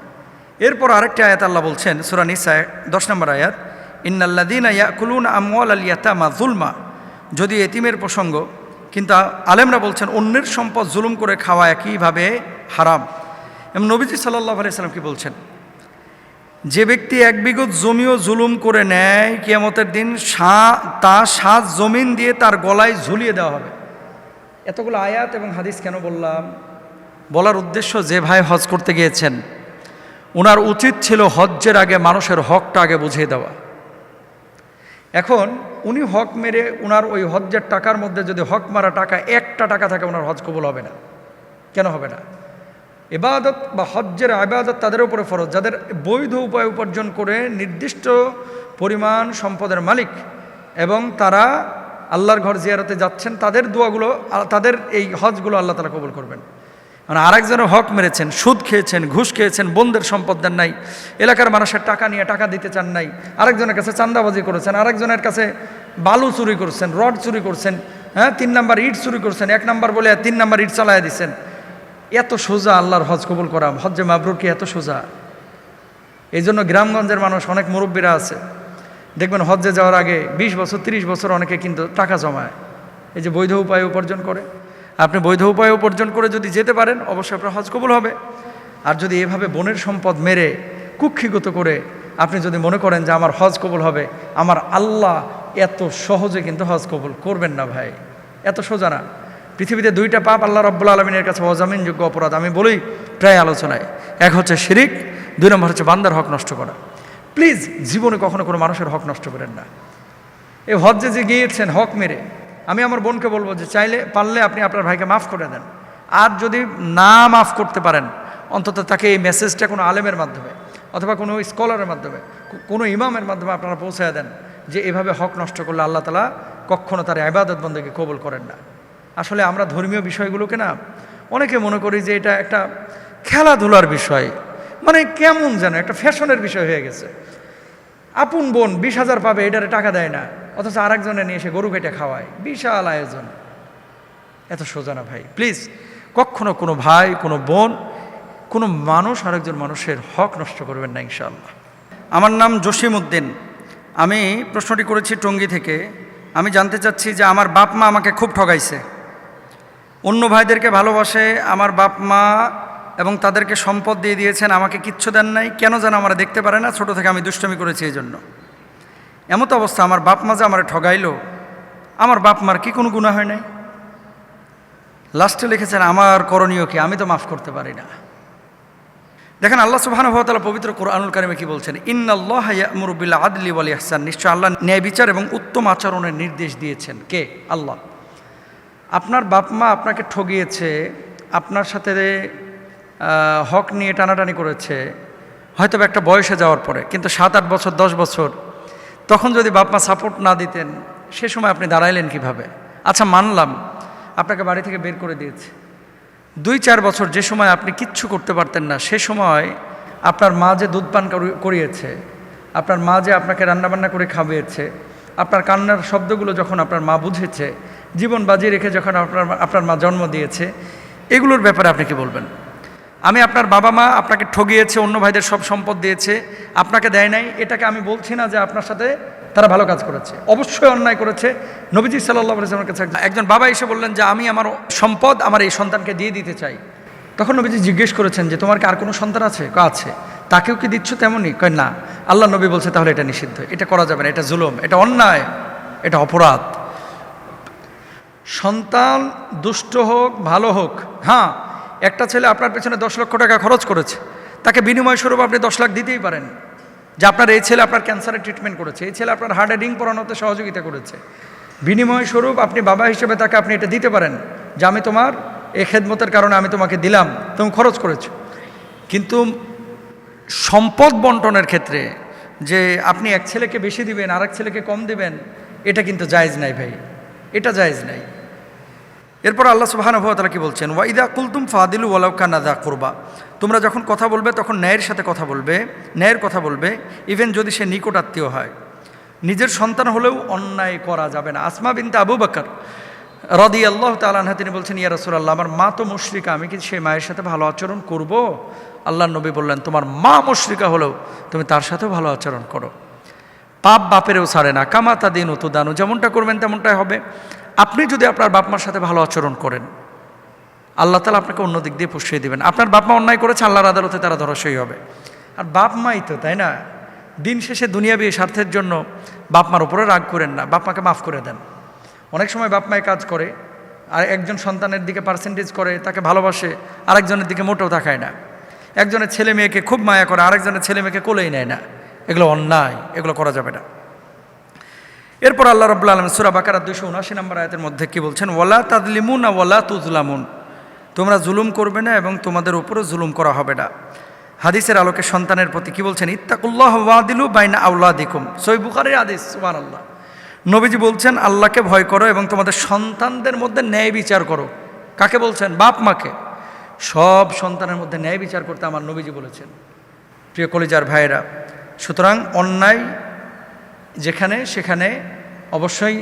A: এরপর আরেকটি আয়াত আল্লাহ বলছেন, সূরা নিসা 10 নম্বর আয়াত, ইন্নাল্লাযীনা ইয়াকুলুনা আমওয়ালাল ইয়াতামা যুলমা, যদি এতিমের প্রসঙ্গ, কিন্তু আলেমরা বলছেন অন্যের সম্পদ জুলুম করে খাওয়া একইভাবে হারাম। এবং নবীজি সাল্লাল্লাহু আলাইহি সাল্লাম কি বলছেন, যে ব্যক্তি 1 বিঘত জমিও জুলুম করে নেয়, কিয়ামতের দিন তা 7 জমিন দিয়ে তার গলায় ঝুলিয়ে দেওয়া হবে। এতগুলো আয়াত এবং হাদিস কেন বললাম? বলার উদ্দেশ্য, যে ভাই হজ করতে গিয়েছেন ওনার উচিত ছিল হজ্জের আগে মানুষের হকটা আগে বুঝিয়ে দেওয়া। এখন উনি হক মেরে ওনার ওই হজ্জের টাকার মধ্যে যদি হক মারা টাকা একটা টাকা থাকে, ওনার হজ কবুল হবে না। কেন হবে না? ইবাদত বা হজ্জের ইবাদত তাদের উপরে ফরজ যাদের বৈধ উপায় উপার্জন করে নির্দিষ্ট পরিমাণ সম্পদের মালিক এবং তারা আল্লাহর ঘর জিয়ারতে যাচ্ছেন, তাদের দোয়াগুলো, তাদের এই হজগুলো আল্লাহ তাআলা কবুল করবেন। মানে আরেকজনের হক মেরেছেন, সুদ খেয়েছেন, ঘুষ খেয়েছেন, বোনদের সম্পদ দেন নাই, এলাকার মানুষের টাকা নিয়ে টাকা দিতে চান নাই, আরেকজনের কাছে চাঁদাবাজি করেছেন, আরেকজনের কাছে বালু চুরি করছেন, রড চুরি করছেন, 3 নাম্বার ইট চুরি করছেন, 1 নাম্বার বলে 3 নাম্বার ইট চালাইয়া দিচ্ছেন। এত সোজা আল্লাহর হজ কবুল করা? হজ্জে মাবরুর কি এত সোজা? এই জন্য গ্রামগঞ্জের মানুষ, অনেক মুরব্বীরা আছে দেখবেন হজ্জে যাওয়ার আগে 20 বছর 30 বছর অনেকে কিন্তু টাকা জমায়, এই যে বৈধ উপায়ে উপার্জন করে। আপনি বৈধ উপায়ে উপার্জন করে যদি যেতে পারেন, অবশ্যই আপনার হজ কবুল হবে। আর যদি এভাবে বোনের সম্পদ মেরে কুক্ষিগত করে আপনি যদি মনে করেন যে আমার হজ কবুল হবে, আমার আল্লাহ এত সহজে কিন্তু হজ কবুল করবেন না ভাই, এত সোজা না। পৃথিবীতে 2টা পাপ আল্লাহ রাব্বুল আলামিনের কাছে অজামিনযোগ্য অপরাধ, আমি বলি প্রায় আলোচনায়। এক হচ্ছে শিরিক, 2 নম্বর হচ্ছে বান্দার হক নষ্ট করা। প্লিজ জীবনে কখনো কোনো মানুষের হক নষ্ট করেন না। এই হজ্জে যে গিয়েছেন হক মেরে, আমি আমার বোনকে বলবো যে পারলে আপনি আপনার ভাইকে মাফ করে দেন। আর যদি না মাফ করতে পারেন, অন্তত তাকে এই মেসেজটা কোনো আলেমের মাধ্যমে অথবা কোনো স্কলারের মাধ্যমে, কোনো ইমামের মাধ্যমে আপনারা পৌঁছায় দেন যে এভাবে হক নষ্ট করলে আল্লাহ তাআলা কখনো তার ইবাদত বন্দেগী কবুল করেন না। আসলে আমরা ধর্মীয় বিষয়গুলোকে না অনেকে মনে করি যে এটা একটা খেলাধুলার বিষয়, মানে কেমন যেন একটা ফ্যাশনের বিষয় হয়ে গেছে। আপন বোন 20,000 পাবে, এটারে টাকা দেয় না, অথচ আরেকজনে নিয়ে এসে গরু কেটে খাওয়ায়, বিশাল আয়োজন। এত সোজা না ভাই। প্লিজ কখনো কোনো ভাই, কোনো বোন, কোনো মানুষ আরেকজন মানুষের হক নষ্ট করবেন না ইনশাআল্লাহ। আমার নাম জসিম উদ্দিন, আমি প্রশ্নটি করেছি টঙ্গী থেকে। আমি জানতে চাচ্ছি যে আমার বাপ মা আমাকে খুব ঠগাইছে, অন্য ভাইদেরকে ভালোবাসে আমার বাপ মা এবং তাদেরকে সম্পদ দিয়ে দিয়েছেন, আমাকে কিচ্ছু দেন নাই, কেন যেন আমরা দেখতে পারে না, ছোটো থেকে আমি দুষ্টমি করেছি এই জন্য। এমত অবস্থা আমার বাপ মা যে আমার ঠগাইলো, আমার বাপ মার কি কোনো গুনাহ হয় নাই? লাস্টে লিখেছেন আমার করণীয় কি, আমি তো মাফ করতে পারি না। দেখেন আল্লাহ সুবহানাহু ওয়া তাআলা পবিত্র কোরআনুল কারিমে কি বলছেন, ইন্নাল্লাহা ইয়া'মুরু বিল আদলি ওয়াল ইহসান, নিশ্চয় আল্লাহ ন্যায় বিচার এবং উত্তম আচরণের নির্দেশ দিয়েছেন। কে? আল্লাহ। আপনার বাপ মা আপনাকে ঠগিয়েছে, আপনার সাথে হক নিয়ে টানাটানি করেছে, হয়তো একটা বয়সে যাওয়ার পরে, কিন্তু 7-8 বছর 10 বছর তখন যদি বাপ মা সাপোর্ট না দিতেন, সে সময় আপনি দাঁড়াইলেন কিভাবে? আচ্ছা মানলাম আপনাকে বাড়ি থেকে বের করে দিয়েছে, 2-4 বছর যে সময় আপনি কিচ্ছু করতে পারতেন না, সে সময় আপনার মা যে দুধ পান করিয়েছে, আপনার মা যে আপনাকে রান্নাবান্না করে খাওয়িয়েছে, আপনার কান্নার শব্দগুলো যখন আপনার মা বুঝেছে, জীবন বাজি রেখে যখন আপনার মা জন্ম দিয়েছে, এগুলোর ব্যাপারে আপনি কি বলবেন? আমি আপনার বাবা মা আপনাকে ঠগিয়েছে, অন্য ভাইদের সব সম্পদ দিয়েছে, আপনাকে দেয় নাই, এটাকে আমি বলছি না যে আপনার সাথে তারা ভালো কাজ করেছে, অবশ্যই অন্যায় করেছে। নবীজি সাল্লাল্লাহু আলাইহি ওয়াসাল্লামের কাছে একজন বাবা এসে বললেন যে আমি আমার সম্পদ আমার এই সন্তানকে দিয়ে দিতে চাই। তখন নবীজি জিজ্ঞেস করেছেন যে তোমার কি আর কোনো সন্তান আছে? আছে। তাকেও কি দিচ্ছ তেমনই? কয় না। আল্লাহ নবী বলছে তাহলে এটা নিষিদ্ধ, এটা করা যাবে না, এটা জুলুম, এটা অন্যায়, এটা অপরাধ। সন্তান দুষ্ট হোক ভালো হোক, হ্যাঁ, একটা ছেলে আপনার পেছনে 10 লক্ষ টাকা খরচ করেছে, তাকে বিনিময় স্বরূপ আপনি 10 লাখ দিতেই পারেন, যে আপনার এই ছেলে আপনার ক্যান্সারের ট্রিটমেন্ট করেছে, এই ছেলে আপনার হার্টে রিং পরানোতে সহযোগিতা করেছে, বিনিময় স্বরূপ আপনি বাবা হিসেবে তাকে আপনি এটা দিতে পারেন যে আমি তোমার এই খেদমতের কারণে আমি তোমাকে দিলাম, তুমি খরচ করেছো। কিন্তু সম্পদ বন্টনের ক্ষেত্রে যে আপনি এক ছেলেকে বেশি দিবেন আর এক ছেলেকে কম দিবেন, এটা কিন্তু জায়েজ নাই ভাই, এটা জায়েজ নাই। এরপর আল্লাহ সুবহানাহু ওয়া তাআলা কি বলছেন? ওয়া ইযা কুলতুম ফাদিলু ওয়ালাউ কানা যা কুরবা, তোমরা যখন কথা বলবে তখন ন্যায়ের সাথে কথা বলবে, ন্যায়ের কথা বলবে, ইভেন যদি সে নিকট আত্মীয় হয়। নিজের সন্তান হলেও অন্যায় করা যাবে না। আসমা বিনতে আবু বকর রাদিয়াল্লাহু তাআলা আনহা তিনি বলছেন, ইয়া রাসূলুল্লাহ, আমার মা তো মুশরিকা, আমি কি সেই মায়ের সাথে ভালো আচরণ করব? আল্লাহর নবী বললেন, তোমার মা মুশরিকা হলেও তুমি তার সাথেও ভালো আচরণ করো। পাপ বাপেরও ছাড়ে না, কামাতা দিন উতুদানু, যেমনটা করবেন তেমনটাই হবে। আপনি যদি আপনার বাপ মার সাথে ভালো আচরণ করেন, আল্লাহ তাআলা আপনাকে অন্য দিক দিয়ে পুষিয়ে দেবেন। আপনার বাপ মা অন্যায় করেছে, আল্লাহর আদালতে তারা ধরাশয়ী হবে। আর বাপ মাই তো, তাই না? দিন শেষে দুনিয়াবি স্বার্থের জন্য বাপ মার উপরে রাগ করেন না, বাপ মাকে মাফ করে দেন। অনেক সময় বাপ মায় কাজ করে, আর একজন সন্তানের দিকে পার্সেন্টেজ করে, তাকে ভালোবাসে, আরেকজনের দিকে মোটেও তাকায় না। একজনের ছেলে মেয়েকে খুব মায়া করে, আরেকজনের ছেলে মেয়েকে কোলেই নেয় না। এগুলো অন্যায়, এগুলো করা যাবে না। এরপর আল্লাহ রাব্বুল আলামিন সূরা বাকারা 279 নম্বর আয়াতের মধ্যে কি বলছেন? ওয়ালা তাযলিমুনা ওয়ালা তুযলামুন, তোমরা জুলুম করবে না এবং তোমাদের উপরও জুলুম করা হবে না। হাদিসের আলোকে সন্তানের প্রতি কি বলছেন? ইত্তাকুল্লাহ ওয়াদিলু বাইনা আওলাদিকুম, সহিহ বুখারীর হাদিস। সুবহানাল্লাহ, নবীজি বলছেন আল্লাহকে ভয় করো এবং তোমাদের সন্তানদের মধ্যে ন্যায় বিচার করো। কাকে বলছেন? বাপ মাকে। সব সন্তানের মধ্যে ন্যায় বিচার করতে আমার নবীজি বলেছেন। প্রিয় কলিজার ভাইয়েরা, সুতরাং অন্যায় যেখানে সেখানে অবশ্যই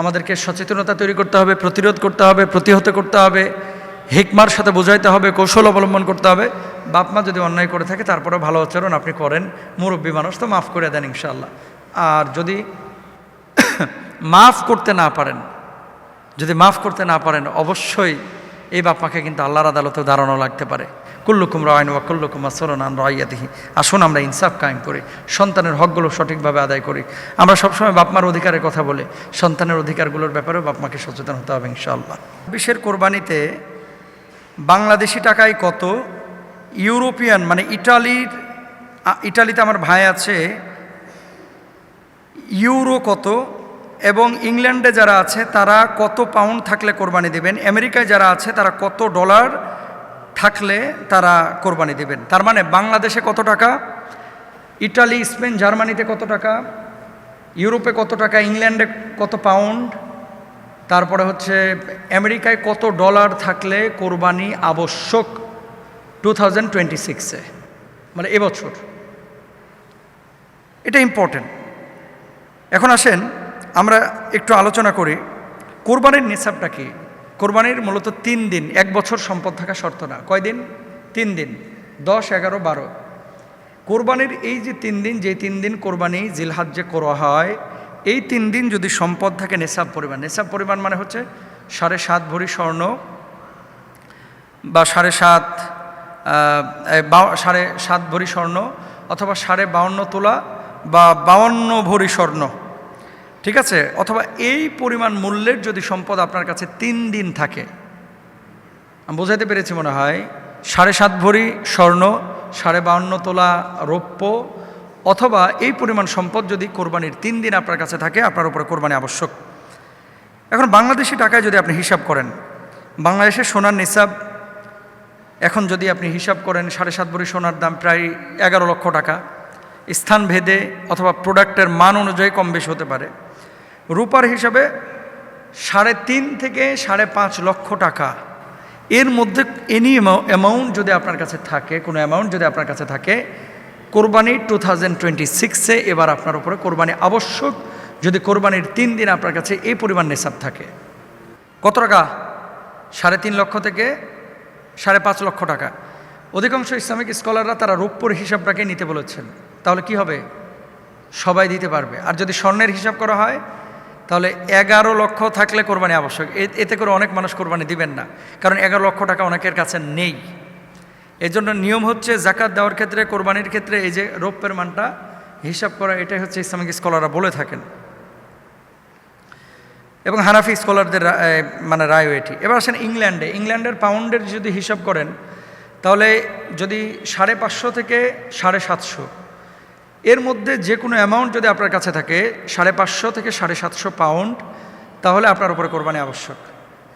A: আমাদেরকে সচেতনতা তৈরি করতে হবে, প্রতিরোধ করতে হবে, প্রতিহত করতে হবে, হিকমার সাথে বোঝাইতে হবে, কৌশল অবলম্বন করতে হবে। বাপ মা যদি অন্যায় করে থাকে তারপরে ভালো আচরণ আপনি করেন, মুরব্বী মানুষ তো মাফ করে দেন ইনশাআল্লাহ। আর যদি মাফ করতে না পারেন, অবশ্যই এই বাপ মাকে কিন্তু আল্লাহর আদালতে দাঁড়ানো লাগতে পারে। কুল্লুকুম রায়ন ওয়া কুল্লুকুম মাসউলুন আন রাইয়াতিহি। আসুন আমরা ইনসাফ কায়েম করি, সন্তানের হকগুলো সঠিকভাবে আদায় করি। আমরা সবসময় বাপ মার অধিকারের কথা বলে সন্তানের অধিকারগুলোর ব্যাপারেও বাপ মাকে সচেতন হতে হবে ইনশাআল্লাহ। বিশের কোরবানিতে বাংলাদেশি টাকায় কত, ইউরোপিয়ান মানে ইটালিতে আমার ভাই আছে, ইউরো কত, এবং ইংল্যান্ডে যারা আছে তারা কত পাউন্ড থাকলে কোরবানি দেবেন, আমেরিকায় যারা আছে তারা কত ডলার থাকলে তারা কোরবানি দেবেন। তার মানে বাংলাদেশে কত টাকা, ইটালি, স্পেন, জার্মানিতে কত টাকা, ইউরোপে কত টাকা, ইংল্যান্ডে কত পাউন্ড, তারপরে হচ্ছে আমেরিকায় কত ডলার থাকলে কোরবানি আবশ্যক 2026-এ, মানে এবছর। এটা ইম্পর্টেন্ট। এখন আসেন আমরা একটু আলোচনা করি কোরবানির নিসাবটা কি। কোরবানির মূলত 3 দিন, 1 বছর সম্পদ থাকা শর্ত না। কয়দিন? 3 দিন, 10, 11, 12। কোরবানির এই যে 3 দিন, যে 3 দিন কোরবানি জিলহজ্জে করা হয়, এই 3 দিন যদি সম্পদ থাকে নেশাব পরিমাণ, নেশাব পরিমাণ মানে হচ্ছে 7.5 ভরি স্বর্ণ বা 7.5 ভরি স্বর্ণ, অথবা 52.5 তোলা বা 52 ভরি স্বর্ণ, ঠিক আছে? অথবা এই পরিমাণ মূল্যের যদি সম্পদ আপনার কাছে 3 দিন থাকে, আমি বোঝাতে পেরেছি মনে হয়। 7.5 ভরি স্বর্ণ, 52.5 তোলা রৌপ্য, অথবা এই পরিমাণ সম্পদ যদি কোরবানির 3 দিন আপনার কাছে থাকে, আপনার উপরে কোরবানি আবশ্যক। এখন বাংলাদেশি টাকায় যদি আপনি হিসাব করেন, বাংলাদেশের সোনার নিসাব এখন যদি আপনি হিসাব করেন, 7.5 ভরি সোনার দাম প্রায় 11 লক্ষ টাকা। স্থান ভেদে অথবা প্রোডাক্টের মান অনুযায়ী কম বেশি হতে পারে। রূপার হিসাবে 3.5 থেকে 5.5 লক্ষ টাকা, এর মধ্যে এনি অ্যামাউন্ট যদি আপনার কাছে থাকে, কোনো অ্যামাউন্ট যদি আপনার কাছে থাকে, কোরবানি 2026-এ এবার আপনার উপরে কোরবানি আবশ্যক। যদি কোরবানির 3 দিন আপনার কাছে এই পরিমাণ নিসাব থাকে, কত টাকা? 3.5 লক্ষ থেকে 5.5 লক্ষ টাকা। অধিকাংশ ইসলামিক স্কলাররা তারা রৌপ্যর হিসাবটাকে নিতে বলেছেন। তাহলে কি হবে? সবাই দিতে পারবে। আর যদি স্বর্ণের হিসাব করা হয় তাহলে 11 লক্ষ থাকলে কোরবানি আবশ্যক। এতে করে অনেক মানুষ কোরবানি দিবেন না, কারণ 11 লক্ষ টাকা অনেকের কাছে নেই। এজন্য নিয়ম হচ্ছে জাকাত দেওয়ার ক্ষেত্রে, কোরবানির ক্ষেত্রে এই যে রৌপ্যের মানটা হিসাব করা, এটাই হচ্ছে ইসলামিক স্কলাররা বলে থাকেন এবং হানাফি স্কলারদের মানে রায়ও এটি। এবার আসেন ইংল্যান্ডে। ইংল্যান্ডের পাউন্ডের যদি হিসাব করেন তাহলে যদি 550 থেকে 750 এর মধ্যে যে কোনো অ্যামাউন্ট যদি আপনার কাছে থাকে, 550 থেকে 750 পাউন্ড, তাহলে আপনার উপরে কোরবানি আবশ্যক।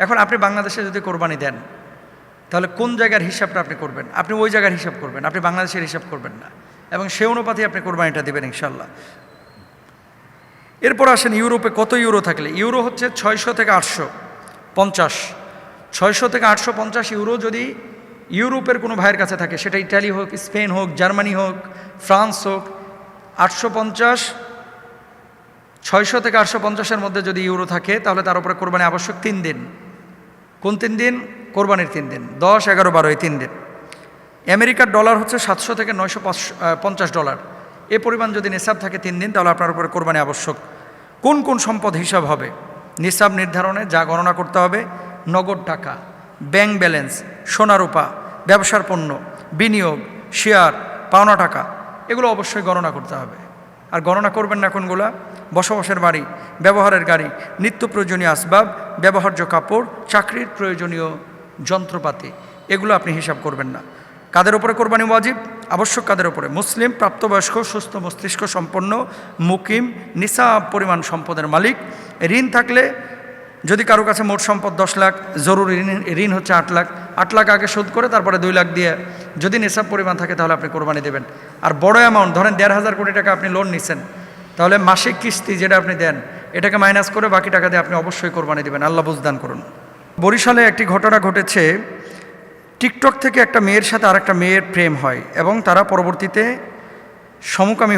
A: এখন আপনি বাংলাদেশে যদি কোরবানি দেন তাহলে কোন জায়গার হিসাবটা আপনি করবেন? আপনি ওই জায়গার হিসাব করবেন, আপনি বাংলাদেশের হিসাব করবেন না, এবং সে অনুপাতে আপনি কোরবানিটা দেবেন ইনশাল্লাহ। এরপর আসেন ইউরোপে কত ইউরো থাকলে? ইউরো হচ্ছে 600 থেকে 850। 600 থেকে 850 ইউরো যদি ইউরোপের কোনো ভাইয়ের কাছে থাকে, সেটা ইটালি হোক, স্পেন হোক, জার্মানি হোক, ফ্রান্স হোক, 850, 600 থেকে 850-এর মধ্যে যদি ইউরো থাকে তাহলে তার উপরে কোরবানি আবশ্যক 3 দিন। কোন 3 দিন? কোরবানির 3 দিন, 10, 11, 12 এই 3 দিন। আমেরিকার ডলার হচ্ছে 700 থেকে 950 ডলার। এ পরিমাণ যদি নিসাব থাকে 3 দিন, তাহলে আপনার উপরে কোরবানি আবশ্যক। কোন কোন সম্পদ হিসাব হবে নিসাব নির্ধারণে? যা গণনা করতে হবে: নগদ টাকা, ব্যাংক ব্যালেন্স, সোনা রূপা, ব্যবসার পণ্য, বিনিয়োগ, শেয়ার, পাওনা টাকা, এগুলো অবশ্যই গণনা করতে হবে। আর গণনা করবেন না কোনগুলা? বসবাসের বাড়ি, ব্যবহারের গাড়ি, নিত্য প্রয়োজনীয় আসবাব, ব্যবহার্য কাপড়, চাকরির প্রয়োজনীয় যন্ত্রপাতি, এগুলো আপনি হিসাব করবেন না। কাদের উপরে কোরবানি ওয়াজিব? আবশ্যক কাদের উপরে? মুসলিম, প্রাপ্তবয়স্ক, সুস্থ মস্তিষ্ক সম্পন্ন, মুকিম, নিসাব পরিমাণ সম্পদের মালিক। ঋণ থাকলে, যদি কারো কাছে মোট সম্পদ 10 লাখ, জরুরি ঋণ হচ্ছে 8 লাখ, 8 লাখ আগে শোধ করে তারপরে 2 লাখ দিয়ে যদি নিসাব পরিমাণ থাকে তাহলে আপনি কোরবানি দেবেন। আর বড় অ্যামাউন্ট, ধরেন 1,500 কোটি টাকা আপনি লোন নিছেন, তাহলে মাসিক কিস্তি যেটা আপনি দেন এটাকে মাইনাস করে বাকি টাকা দিয়ে আপনি অবশ্যই কোরবানি দেবেন। আল্লাহ বুঝদান করুন। বরিশালে একটি ঘটনা ঘটেছে। টিকটক থেকে একটা মেয়ের সাথে আরেকটা মেয়ের প্রেম হয় এবং তারা পরবর্তীতে সমকামী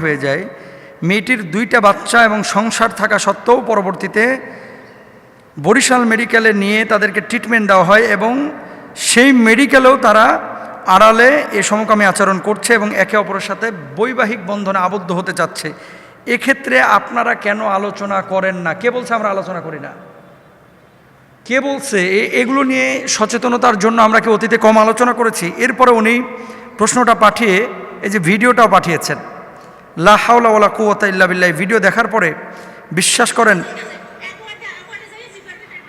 A: হয়ে যায়। মেয়েটির 2টা বাচ্চা এবং সংসার থাকা সত্ত্বেও পরবর্তীতে বরিশাল মেডিকেলে নিয়ে তাদেরকে ট্রিটমেন্ট দেওয়া হয় এবং সেই মেডিকেলেও তারা আড়ালে এ সমকামী আচরণ করছে এবং একে অপরের সাথে বৈবাহিক বন্ধনে আবদ্ধ হতে চাচ্ছে। এক্ষেত্রে আপনারা কেন আলোচনা করেন না? কে বলছে আমরা আলোচনা করি না? কে বলছে? এগুলো নিয়ে সচেতনতার জন্য আমরা কি অতীতে কম আলোচনা করেছি? এরপরে উনি প্রশ্নটা পাঠিয়ে এই যে ভিডিওটাও পাঠিয়েছেন, লা হাওলা ওয়ালা কুওয়াতা ইল্লা বিল্লাহ। ভিডিও দেখার পরে বিশ্বাস করেন,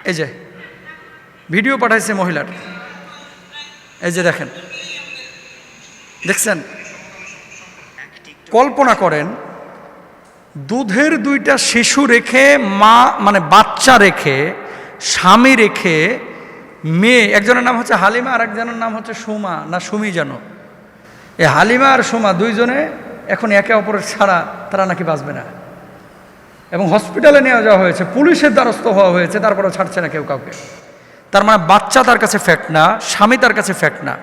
A: এই যে ভিডিও পাঠাইছে মহিলার, এই যে দেখেন, দেখছেন? কল্পনা করেন, দুধের 2টা শিশু রেখে, মা মানে বাচ্চা রেখে, স্বামী রেখে, মেয়ে, একজনের নাম হচ্ছে হালিমা আর একজনের নাম হচ্ছে সুমা না সুমি যেন। এই হালিমা আর সুমা 2 জনে এখন একে অপরের ছাড়া তারা নাকি বাঁচবে না, এবং হসপিটালে নিয়ে যাওয়া হয়েছে, পুলিশের দ্বারস্থ হওয়া হয়েছে, তারপরেও ছাড়ছে না কেউ কাউকে। তার মানে বাচ্চা তার কাছে ফ্যাক্ট না, স্বামী তার কাছে ফ্যাক্ট না।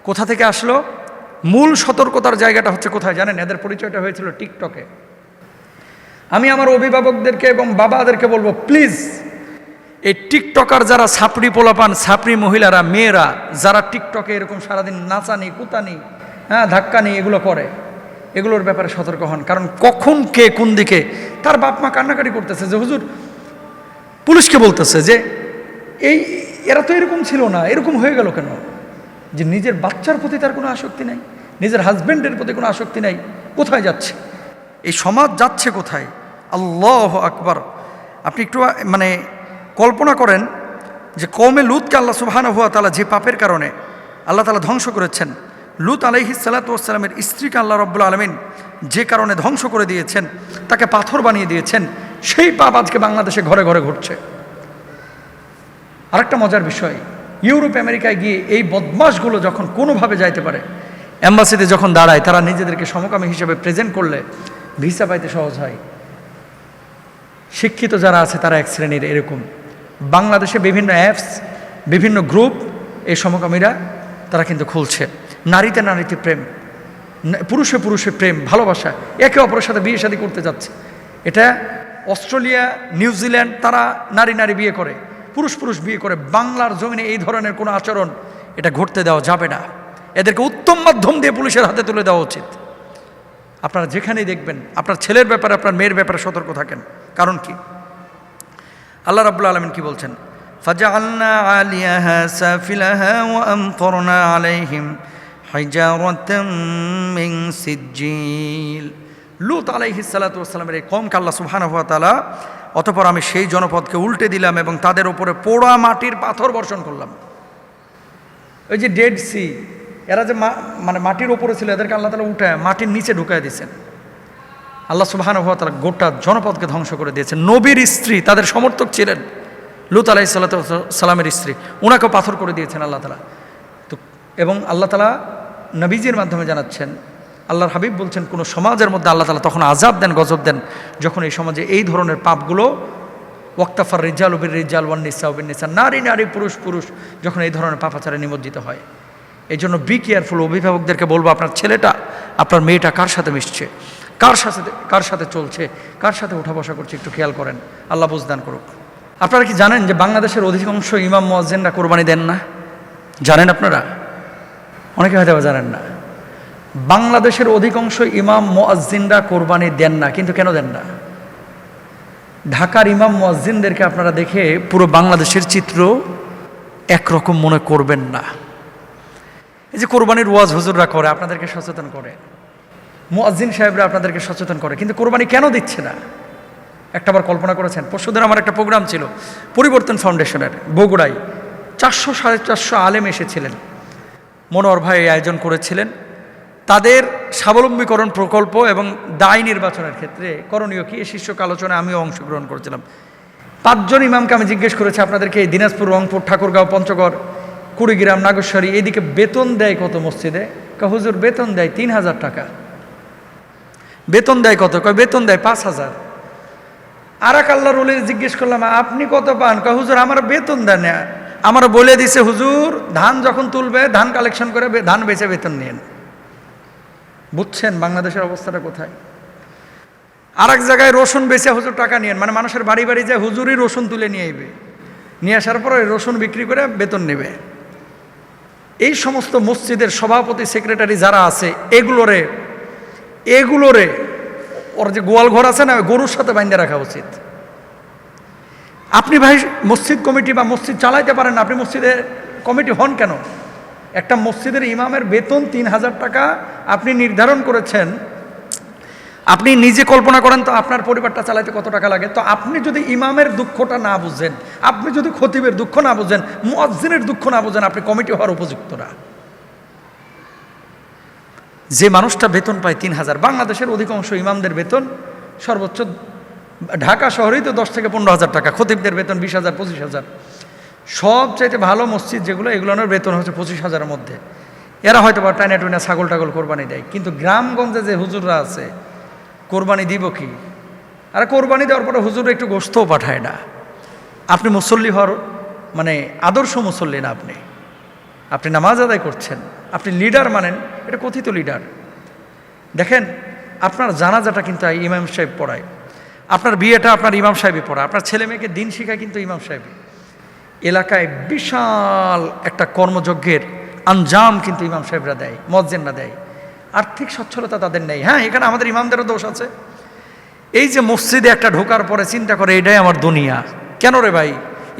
A: কোথা থেকে আসলো? মূল সতর্কতার জায়গাটা হচ্ছে কোথায় জানেন? এদের পরিচয়টা হয়েছিল টিকটকে। আমি আমার অভিভাবকদেরকে এবং বাবাদেরকে বলবো, প্লিজ এই টিকটকার যারা ছাপড়ি পোলাপান, ছাপড়ি মহিলারা, মেয়েরা যারা টিকটকে এরকম সারাদিন নাচানি, কুতানি, ধাক্কানি এগুলো করে, এগুলোর ব্যাপারে সতর্ক হন। কারণ কখন কে কোন দিকে, তার বাপ মা কান্নাকাটি করতেছে যে হুজুর, পুলিশকে বলতেছে যে এরা তো এরকম ছিল না, এরকম হয়ে গেল কেন? যে নিজের বাচ্চার প্রতি তার কোনো আসক্তি নাই, নিজের হাজব্যান্ডের প্রতি কোনো আসক্তি নাই। কোথায় যাচ্ছে এই সমাজ? যাচ্ছে কোথায়? আল্লাহু আকবার। আপনি একটু মানে কল্পনা করেন যে কওমে লূতকে আল্লাহ সুবহানাহু ওয়া তাআলা যে পাপের কারণে আল্লাহ তাআলা ধ্বংস করেছেন, লূত আলাইহিস সালাতু ওয়াস সালামের স্ত্রীকে আল্লাহ রাব্বুল আলামিন যে কারণে ধ্বংস করে দিয়েছেন, তাকে পাথর বানিয়ে দিয়েছেন, সেই পাপ আজকে বাংলাদেশে ঘরে ঘরে ঘটছে। আরেকটা মজার বিষয়, ইউরোপ আমেরিকায় গিয়ে এই বদমাশগুলো যখন কোনোভাবে যাইতে পারে, এম্বাসিতে যখন দাঁড়ায়, তারা নিজেদেরকে সমকামী হিসেবে প্রেজেন্ট করলে ভিসা পাইতে সহজ হয়। শিক্ষিত যারা আছে তারা এক শ্রেণীর এরকম। বাংলাদেশে বিভিন্ন অ্যাপস, বিভিন্ন গ্রুপ, এই সমকামীরা তারা কিন্তু খুলছে। নারীতে নারীতে প্রেম, পুরুষে পুরুষে প্রেম, ভালোবাসা, একে অপরের সাথে বিয়ে শাদী করতে যাচ্ছে। এটা অস্ট্রেলিয়া, নিউজিল্যান্ড, তারা নারী নারী বিয়ে করে। পুরুষ পুরুষ বিয়ে করে। বাংলার জমিনে এই ধরনের কোনো আচরণ এটা ঘটতে দেওয়া যাবে না। এদেরকে উত্তম মাধ্যম দিয়ে পুলিশের হাতে তুলে দেওয়া উচিত। আপনারা যেখানেই দেখবেন আপনার ছেলের ব্যাপারে আপনার মেয়ের ব্যাপারে সতর্ক থাকেন। কারণ কি, আল্লাহ রাব্বুল আলামিন কি বলছেন, ফাজআলনা আলিয়াহা সাফিলাহা ওয়া আমতারনা আলাইহিম হিজারাতাম মিন সিজ্জিল। লূত আলাইহিস সালাতু ওয়াস সালামের এই কওমকে আল্লাহ সুবহানাহু ওয়া তাআলা, অতঃপর আমি সেই জনপদকে উল্টে দিলাম এবং তাদের উপরে পোড়া মাটির পাথর বর্ষণ করলাম। ওই যে ডেড সি, এরা যে মানে মাটির ওপরে ছিল, এদেরকে আল্লাহ তাআলা উঠায় মাটির নিচে ঢুকায় দিয়েছেন। আল্লাহ সুবহানাহু ওয়া তাআলা গোটা জনপদকে ধ্বংস করে দিয়েছেন। নবীর স্ত্রী, তাদের সমর্থক ছিলেন লূত আলাইহিস সালামের স্ত্রী, ওনাকেও পাথর করে দিয়েছেন আল্লাহ তাআলা। তো এবং আল্লাহ তাআলা নবীজির মাধ্যমে জানাচ্ছেন, আল্লাহর হাবিব বলছেন, কোনো সমাজের মধ্যে আল্লাহ তাআলা তখন আযাব দেন, গজব দেন, যখন এই সমাজে এই ধরনের পাপগুলো, ওয়াক্তাফার রিজালু বির রিজাল ওয়ান নিসা বিন নিসা, নারী নারী পুরুষ পুরুষ, যখন এই ধরনের পাপাচারে নিমজ্জিত হয়। এই জন্য বি কেয়ারফুল। অভিভাবকদেরকে বলবো, আপনার ছেলেটা আপনার মেয়েটা কার সাথে মিশছে, কার সাথে চলছে, কার সাথে উঠা বসা করছে, একটু খেয়াল করেন। আল্লাহ বুঝদান করুক। আপনারা কি জানেন যে বাংলাদেশের অধিকাংশ ইমাম মুয়াজ্জিনরা কোরবানি দেন না? জানেন আপনারা? অনেকে হয়তো জানেন না। বাংলাদেশের অধিকাংশ ইমাম মুয়াজ্জিনরা কোরবানি দেন না। কিন্তু কেন দেন না? ঢাকার ইমাম মুয়াজ্জিনদেরকে আপনারা দেখে পুরো বাংলাদেশের চিত্র একরকম মনে করবেন না। এই যে কোরবানির ওয়াজ হুজুররা করে, আপনাদেরকে সচেতন করে, মুয়াজ্জিন সাহেবরা আপনাদেরকে সচেতন করে, কিন্তু কোরবানি কেন দিচ্ছে না? একটাবার কল্পনা করেছেন? পরশুদিন আমার একটা প্রোগ্রাম ছিল পরিবর্তন ফাউন্ডেশনের বগুড়ায়, 400-450 আলেম এসেছিলেন। মনোহর ভাই আয়োজন করেছিলেন। তাদের স্বাবলম্বীকরণ প্রকল্প এবং দায় নির্বাচনের ক্ষেত্রে করণীয় কি, এই শীর্ষক আলোচনায় আমিও অংশগ্রহণ করেছিলাম। 5 জন ইমামকে আমি জিজ্ঞেস করেছি, আপনাদেরকে এই দিনাজপুর, রংপুর, ঠাকুরগাঁও, পঞ্চগড়, কুড়িগ্রাম, নাগেশ্বরী এদিকে বেতন দেয় কত মসজিদে? হুজুর বেতন দেয় 3000 টাকা। বেতন দেয় কত? বেতন দেয় 5000। আর এক আল্লাহর ওলি জিজ্ঞেস করলাম, আপনি কত পান? হুজুর আমার বেতন দেয় না, আমার বলে দিছে হুজুর ধান যখন তুলবে ধান কালেকশন করে ধান বেচে বেতন নিয়েন। বুঝছেন বাংলাদেশের অবস্থাটা কোথায়? আর এক জায়গায় রসুন বেচে হুজুর টাকা নিয়েন, মানে মানুষের বাড়ি বাড়ি যায় হুজুরই রসুন তুলে নিয়ে আইবে, নিয়ে আসার পর ওই রসুন বিক্রি করে বেতন নেবে। এই সমস্ত মসজিদের সভাপতি, সেক্রেটারি যারা আছে, এগুলোরে ওর যে গোয়াল ঘর আছে না, গরুর সাথে বাইন্ধে রাখা উচিত। আপনি ভাই মসজিদ কমিটি বা মসজিদ চালাইতে পারেন না, আপনি মসজিদের কমিটি হন কেন? একটা মসজিদের ইমামের বেতন 3000 টাকা আপনি নির্ধারণ করেছেন। আপনি নিজে কল্পনা করেন তো আপনার পরিবারটা চালাইতে কত টাকা লাগে। তো আপনি যদি ইমামের দুঃখটা না বুঝেন, আপনি যদি খতিবের দুঃখ না বুঝেন, মুয়াজ্জিনের দুঃখ না বুঝেন, আপনি কমিটি হওয়ার উপযুক্ত না। যে মানুষটা বেতন পায় 3000, বাংলাদেশের অধিকাংশ ইমামদের বেতন সর্বোচ্চ ঢাকা শহরেই তো 10 থেকে 15,000 টাকা, খতিবদের বেতন 20,000, 25,000। সবচাইতে ভালো মসজিদ যেগুলো, এগুলোর বেতন হচ্ছে 25,000-এর মধ্যে। এরা হয়তো বা টাইনা টুইনা ছাগল টাগল কোরবানি দেয়, কিন্তু গ্রামগঞ্জে যে হুজুররা আছে কোরবানি দিব কি? আর কোরবানি দেওয়ার পরে হুজুর একটু গোশতও পাঠায় না। আপনি মুসল্লি হওয়ার মানে আদর্শ মুসল্লি না, আপনি নামাজ আদায় করছেন, আপনি লিডার মানেন, এটা কথিত লিডার। দেখেন আপনার জানাজাটা কিন্তু ইমাম সাহেব পড়ায়, আপনার বিয়েটা আপনার ইমাম সাহেবই পড়ায়, আপনার ছেলে মেয়েকে দিন শিখায় কিন্তু ইমাম সাহেবই। এলাকায় বিশাল একটা কর্মযজ্ঞের আঞ্জাম কিন্তু ইমাম সাহেবরা দেয়, মুয়াজ্জিনরা দেয়। আর্থিক সচ্ছলতা তাদের নেই। হ্যাঁ, এখানে আমাদের ইমামদেরও দোষ আছে। এই যে মসজিদে একটা ঢোকার পরে চিন্তা করে এটাই আমার দুনিয়া। কেন রে ভাই,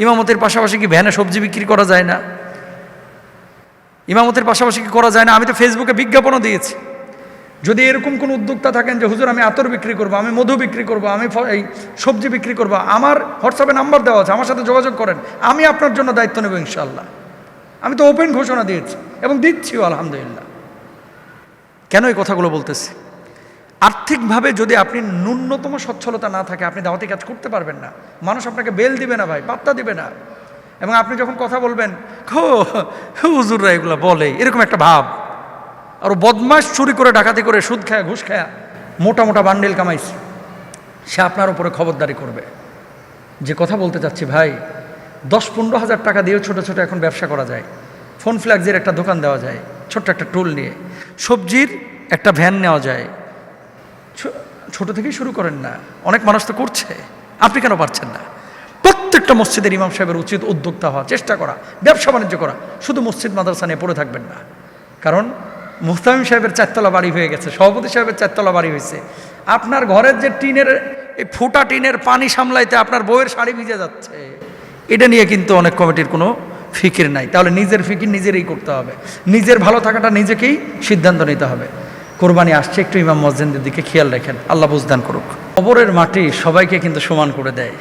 A: ইমামতের পাশাপাশি কি ভ্যানে সবজি বিক্রি করা যায় না? ইমামতের পাশাপাশি কি করা যায় না? আমি তো ফেসবুকে বিজ্ঞাপনও দিয়েছি, যদি এরকম কোনো উদ্যোক্তা থাকেন যে হুজুর আমি আতর বিক্রি করব, আমি মধু বিক্রি করব, আমি এই সবজি বিক্রি করব, আমার হোয়াটসঅ্যাপে নাম্বার দেওয়া আছে, আমার সাথে যোগাযোগ করেন, আমি আপনার জন্য দায়িত্ব নেব ইনশাআল্লাহ। আমি তো ওপেন ঘোষণা দিয়েছি এবং দিচ্ছিও আলহামদুলিল্লাহ। কেন এই কথাগুলো বলতেছি? আর্থিকভাবে যদি আপনি ন্যূনতম সচ্ছলতা না থাকে, আপনি দাওয়াতি কাজ করতে পারবেন না। মানুষ আপনাকে বেল দিবে না ভাই, পাত্তা দিবে না। এবং আপনি যখন কথা বলবেন, হুজুররা এগুলো বলে, এরকম একটা ভাব। আর বদমাশ চুরি করে, ডাকাতি করে, সুদ খায়, ঘুষ খায়, মোটা মোটা বান্ডেল কামাইছে, সে আপনার উপরে খবরদারি করবে। যে কথা বলতে চাচ্ছি ভাই, 10-15 হাজার টাকা দিয়েও ছোটো ছোটো এখন ব্যবসা করা যায়। ফোন ফ্ল্যাক্সের একটা দোকান দেওয়া যায়, ছোট্ট একটা টুল নিয়ে। সবজির একটা ভ্যান নেওয়া যায়। ছোট থেকেই শুরু করেন না, অনেক মানুষ তো করছে, আপনি কেন পারছেন না? প্রত্যেক প্রত্যেকটা মসজিদের ইমাম সাহেবের উচিত উদ্যোক্তা হওয়া, চেষ্টা করা, ব্যবসা বাণিজ্য করা। শুধু মসজিদ মাদ্রাসা নিয়ে পড়ে থাকবেন না। কারণ মুহতামিম সাহেবের 4 তলা বাড়ি হয়ে গেছে, সভাপতি সাহেবের 4 তলা বাড়ি হয়েছে। আপনার ঘরের যে টিনের, এই ফোটা টিনের পানি সামলাইতে আপনার বউয়ের শাড়ি ভিজে যাচ্ছে, এটা নিয়ে কিন্তু অনেক কমিটির কোনো ফিকির নাই। তাহলে নিজের ফিকির নিজেরই করতে হবে, নিজের ভালো থাকাটা নিজেকেই সিদ্ধান্ত নিতে হবে। কোরবানি আসছে, একটু ইমাম মসজিদের দিকে খেয়াল রাখেন, আল্লাহ বুঝদান করুক। কবরের মাটি সবাইকে কিন্তু সমান করে দেয়,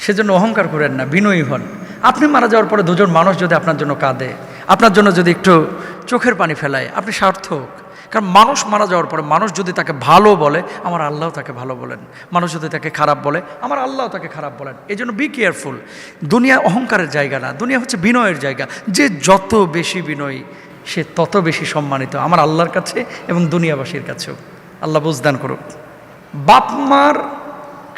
A: সেজন্য অহংকার করেন না, বিনয়ী হন। আপনি মারা যাওয়ার পরে দুজন মানুষ যদি আপনার জন্য কাঁদে, আপনার জন্য যদি একটু চোখের পানি ফেলায়, আপনি সার্থক। কারণ মানুষ মারা যাওয়ার পরে মানুষ যদি তাকে ভালো বলে, আমার আল্লাহ তাকে ভালো বলেন। মানুষ যদি তাকে খারাপ বলে, আমার আল্লাহ তাকে খারাপ বলেন। এই জন্য বি কেয়ারফুল। দুনিয়া অহংকারের জায়গা না, দুনিয়া হচ্ছে বিনয়ের জায়গা। যে যত বেশি বিনয়ী, সে তত বেশি সম্মানিত আমার আল্লাহর কাছে এবং দুনিয়াবাসীর কাছেও। আল্লাহ বুঝদান করুক। বাপ মার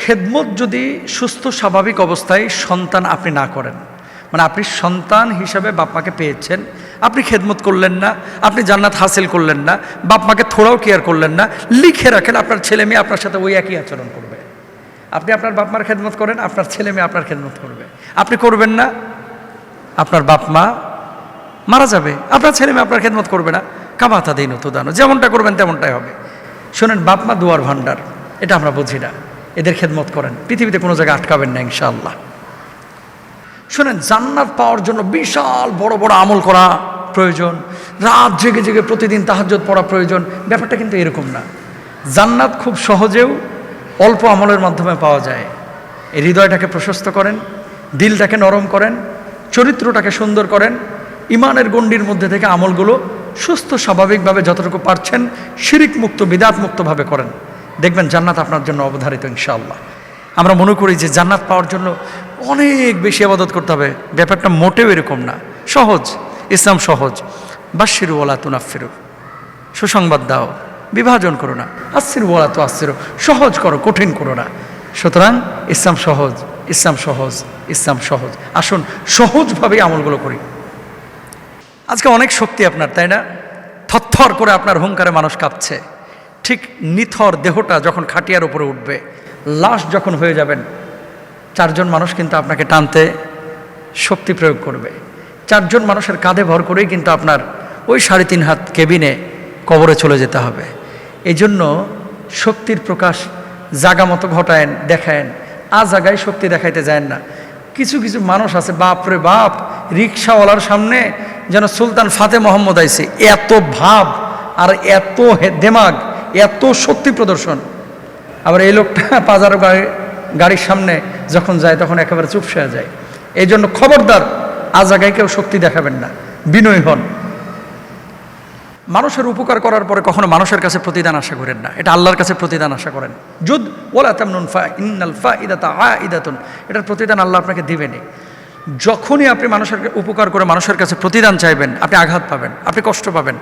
A: খেদমত যদি সুস্থ স্বাভাবিক অবস্থায় সন্তান আপনি না করেন, মানে আপনি সন্তান হিসাবে বাপ মাকে পেয়েছেন, আপনি খেদমত করলেন না, আপনি জান্নাত হাসিল করলেন না, বাপ মাকে থোড়াও কেয়ার করলেন না, লিখে রাখেন আপনার ছেলে মেয়ে আপনার সাথে ওই একই আচরণ করবে। আপনি আপনার বাপ মার খেদমত করেন, আপনার ছেলে মেয়ে আপনার খেদমত করবে। আপনি করবেন না, আপনার বাপ মা মারা যাবে, আপনার ছেলে মেয়ে আপনার খেদমত করবে না। কামাতা দিন তো দানো, যেমনটা করবেন তেমনটাই হবে। শোনেন, বাপ মা দুয়ার ভান্ডার, এটা আমরা বুঝি না। এদের খেদমত করেন, পৃথিবীতে কোনো জায়গায় আটকাবেন না ইনশাআল্লাহ। শোনেন, জান্নাত পাওয়ার জন্য বিশাল বড় বড় আমল করা প্রয়োজন, রাত জেগে জেগে প্রতিদিন তাহাজ্জুদ পড়া প্রয়োজন। ব্যাপারটা কিন্তু এরকম না। জান্নাত খুব সহজেও অল্প আমলের মাধ্যমে পাওয়া যায়। এই হৃদয়টাকে প্রশস্ত করেন, দিলটাকে নরম করেন, চরিত্রটাকে সুন্দর করেন, ইমানের গণ্ডির মধ্যে থেকে আমলগুলো সুস্থ স্বাভাবিকভাবে যতটুকু পারছেন শিরিক মুক্ত, বিদাত মুক্তভাবে করেন। দেখবেন জান্নাত আপনার জন্য অবধারিত ইনশাআল্লাহ। আমরা মনে করি যে জান্নাত পাওয়ার জন্য অনেক বেশি ইবাদত করতে হবে, ব্যাপারটা মোটেও এরকম না। সহজ, ইসলাম সহজ। বাশশিরু ওয়ালা তুনাফফিরু, সুসংবাদ দাও, বিভাজন করো না। আssiru ওয়ালা তুআssiরু, সহজ করো, কঠিন করো না। সুতরাং ইসলাম সহজ, ইসলাম সহজ, ইসলাম সহজ। আসুন সহজভাবেই আমলগুলো করি। আজকে অনেক শক্তি আপনার, তাই না? থরথর করে আপনার হুঙ্কারে মানুষ কাঁপছে। ঠিক নিথর দেহটা যখন খাটিয়ার উপরে উঠবে, লাশ যখন হয়ে যাবেন, 4 জন মানুষ কিন্তু আপনাকে টানতে শক্তি প্রয়োগ করবে। 4 জন মানুষের কাঁধে ভর করেই কিন্তু আপনার ওই 3.5 হাত কেবিনে কবরে চলে যেতে হবে। এই জন্য শক্তির প্রকাশ জাগা মতো ঘটায়েন, দেখায়েন, জায়গায় শক্তি দেখাইতে যায় না। কিছু কিছু মানুষ আছে, বাপ রে বাপ, রিক্সাওয়ালার সামনে যেন সুলতান ফাতে মোহাম্মদ আইছে, এত ভাব আর এত দেমাগ, এত শক্তি প্রদর্শন। আবার এই লোকটা পাজারো গাড়ির সামনে যখন যায় তখন একেবারে চুপসে যায়। এই জন্য খবরদার, জায়গায় কেউ শক্তি দেখাবেন না, বিনয়ী হন। মানুষের উপকার করার পরে কখনো মানুষের কাছে প্রতিদান আশা করেন না, এটা আল্লাহর কাছে প্রতিদান আশা করেন। যুদ ওয়ালা তামনুন ইন্নাল ফাইদাতা আইদাতুন, এটার প্রতিদান আল্লাহ আপনাকে দিবেনই। যখনই আপনি মানুষের উপকার করে মানুষের কাছে প্রতিদান চাইবেন, আপনি আঘাত পাবেন, আপনি কষ্ট পাবেন।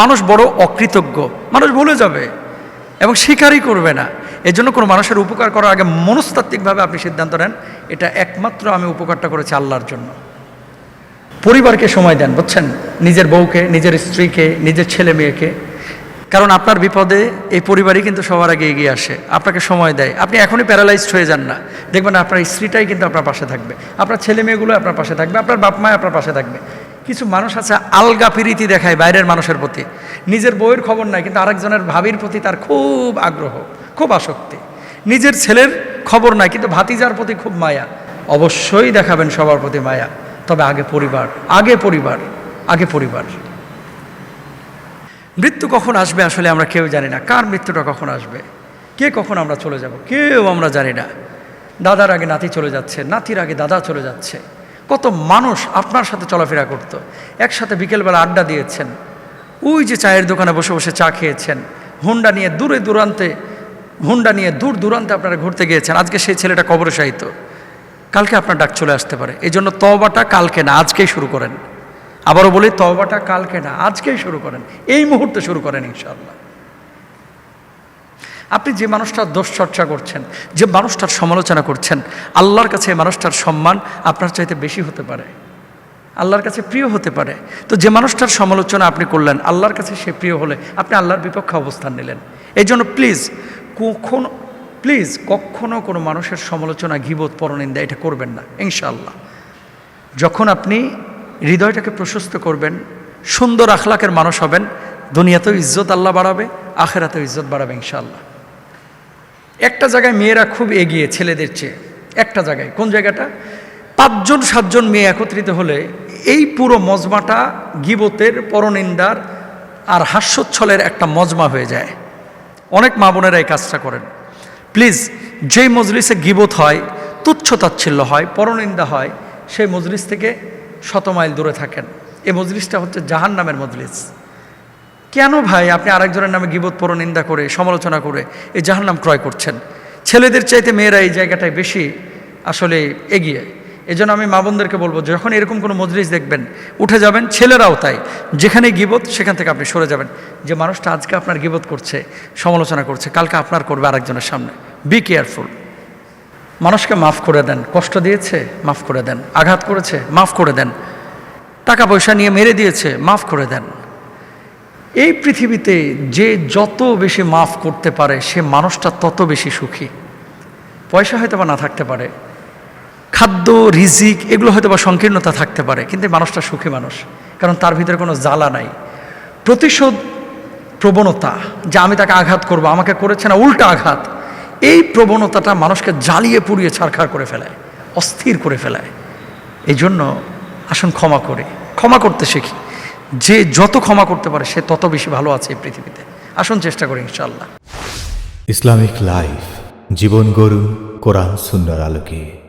A: মানুষ বড় অকৃতজ্ঞ, মানুষ ভুলে যাবে এবং স্বীকারই করবে না। এর জন্য কোনো মানুষের উপকার করার আগে মনস্তাত্ত্বিকভাবে আপনি সিদ্ধান্ত নেন, এটা একমাত্র আমি উপকারটা করেছি আল্লাহর জন্য। পরিবারকে সময় দেন, বুঝছেন? নিজের বউকে, নিজের স্ত্রীকে, নিজের ছেলে মেয়েকে। কারণ আপনার বিপদে এই পরিবারই কিন্তু সবার আগে এগিয়ে আসে, আপনাকে সময় দেয়। আপনি এখনই প্যারালাইজড হয়ে যান না, দেখবেন আপনার স্ত্রীটাই কিন্তু আপনার পাশে থাকবে, আপনার ছেলে মেয়েগুলো আপনার পাশে থাকবে, আপনার বাপ মায় আপনার পাশে থাকবে। কিছু মানুষ আছে আলগা প্রীতি দেখায় বাইরের মানুষের প্রতি, নিজের বউয়ের খবর নাই কিন্তু আরেকজনের ভাবির প্রতি তার খুব আগ্রহ, খুব আসক্তি। নিজের ছেলের খবর নাই কিন্তু ভাতিজার প্রতি খুব মায়া। অবশ্যই দেখাবেন সবার প্রতি মায়া, তবে আগে পরিবার, আগে পরিবার, আগে পরিবার। মৃত্যু কখন আসবে আসলে আমরা কেউ জানি না। কার মৃত্যুটা কখন আসবে, কে কখন আমরা চলে যাব, কেউ আমরা জানি না। দাদার আগে নাতি চলে যাচ্ছে, নাতির আগে দাদা চলে যাচ্ছে। কত মানুষ আপনার সাথে চলাফেরা করতো, একসাথে বিকেলবেলা আড্ডা দিয়েছেন, ওই যে চায়ের দোকানে বসে বসে চা খেয়েছেন, হুন্ডা নিয়ে দূর দূরান্তে আপনারা ঘুরতে গিয়েছেন। আজকে সেই ছেলেটা কবরে শায়িত, কালকে আপনার ডাক চলে আসতে পারে। এই জন্য তওবাটা কালকে না, আজকেই শুরু করেন। আবারও বলি, তওবাটা কালকে না, আজকেই শুরু করেন, এই মুহূর্তে শুরু করেন ইনশাআল্লাহ। আপনি যে মানুষটার দোষ চর্চা করছেন, যে মানুষটার সমালোচনা করছেন, আল্লাহর কাছে এই মানুষটার সম্মান আপনার চাইতে বেশি হতে পারে, আল্লাহর কাছে প্রিয় হতে পারে। তো যে মানুষটার সমালোচনা আপনি করলেন, আল্লাহর কাছে সে প্রিয় হলে আপনি আল্লাহর বিপক্ষে অবস্থান নিলেন। এই জন্য প্লিজ প্লিজ কখনো কোনো মানুষের সমালোচনা, গীবত, পরনিন্দা এটা করবেন না ইনশাআল্লাহ। যখন আপনি হৃদয়টাকে প্রশস্ত করবেন, সুন্দর আখলাকের মানুষ হবেন, দুনিয়াতেও ইজ্জত আল্লাহ বাড়াবে, আখেরাতেও ইজ্জত বাড়াবে ইনশাআল্লাহ। একটা জায়গায় মেয়েরা খুব এগিয়ে ছেলেদের চেয়ে, একটা জায়গায়, কোন জায়গাটা? 5জন 7জন মেয়ে একত্রিত হলে এই পুরো মজমাটা গীবতের, পরনিন্দার আর হাস্যোচ্ছলের একটা মজমা হয়ে যায়। অনেক মা বোনেরা এই কাজটা করেন। প্লিজ, যেই মজলিসে গীবত হয়, তুচ্ছ-তাচ্ছিল্য হয়, পরনিন্দা হয়, সেই মজলিস থেকে 100 মাইল দূরে থাকেন। এই মজলিসটা হচ্ছে জাহান্নামের মজলিস। কেন ভাই আপনি আরেকজনের নামে গীবত, পরনিন্দা করে, সমালোচনা করে এই জাহান্নাম ক্রয় করছেন? ছেলেদের চাইতে মেয়েরা এই জায়গাটায় বেশি আসলে এগিয়ে। এই জন্য আমি মা বোনদেরকে বলবো, যখন এরকম কোনো মজলিস দেখবেন উঠে যাবেন। ছেলেরাও তাই, যেখানে গীবত সেখান থেকে আপনি সরে যাবেন। যে মানুষটা আজকে আপনার গীবত করছে, সমালোচনা করছে, কালকে আপনার করবে আরেকজনের সামনে। Be careful. মানুষকে মাফ করে দেন। কষ্ট দিয়েছে, মাফ করে দেন। আঘাত করেছে, মাফ করে দেন। টাকা পয়সা নিয়ে মেরে দিয়েছে, মাফ করে দেন। এই পৃথিবীতে যে যত বেশি মাফ করতে পারে সে মানুষটা তত বেশি সুখী। পয়সা হয়তো বা না থাকতে পারে, খাদ্য, রিজিক এগুলো হয়তো বা সংকীর্ণতা থাকতে পারে, কিন্তু মানুষটা সুখী মানুষ, কারণ তার ভিতরে কোনো জ্বালা নাই। প্রতিশোধ প্রবণতা, যে আমি তাকে আঘাত করব, আমাকে করেছে না, উল্টা আঘাত, এই প্রবণতাটা মানুষকে জ্বালিয়ে পুড়িয়ে ছারখার করে ফেলায়, অস্থির করে ফেলায়। এই জন্য আসুন ক্ষমা করে, ক্ষমা করতে শিখি। যে যত ক্ষমা করতে পারে সে তত বেশি ভালো আছে এই পৃথিবীতে। আসুন চেষ্টা করি ইনশাআল্লাহ।
B: ইসলামিক লাইফ, জীবন গড়ুন কোরআন সুন্নাহর আলোকে।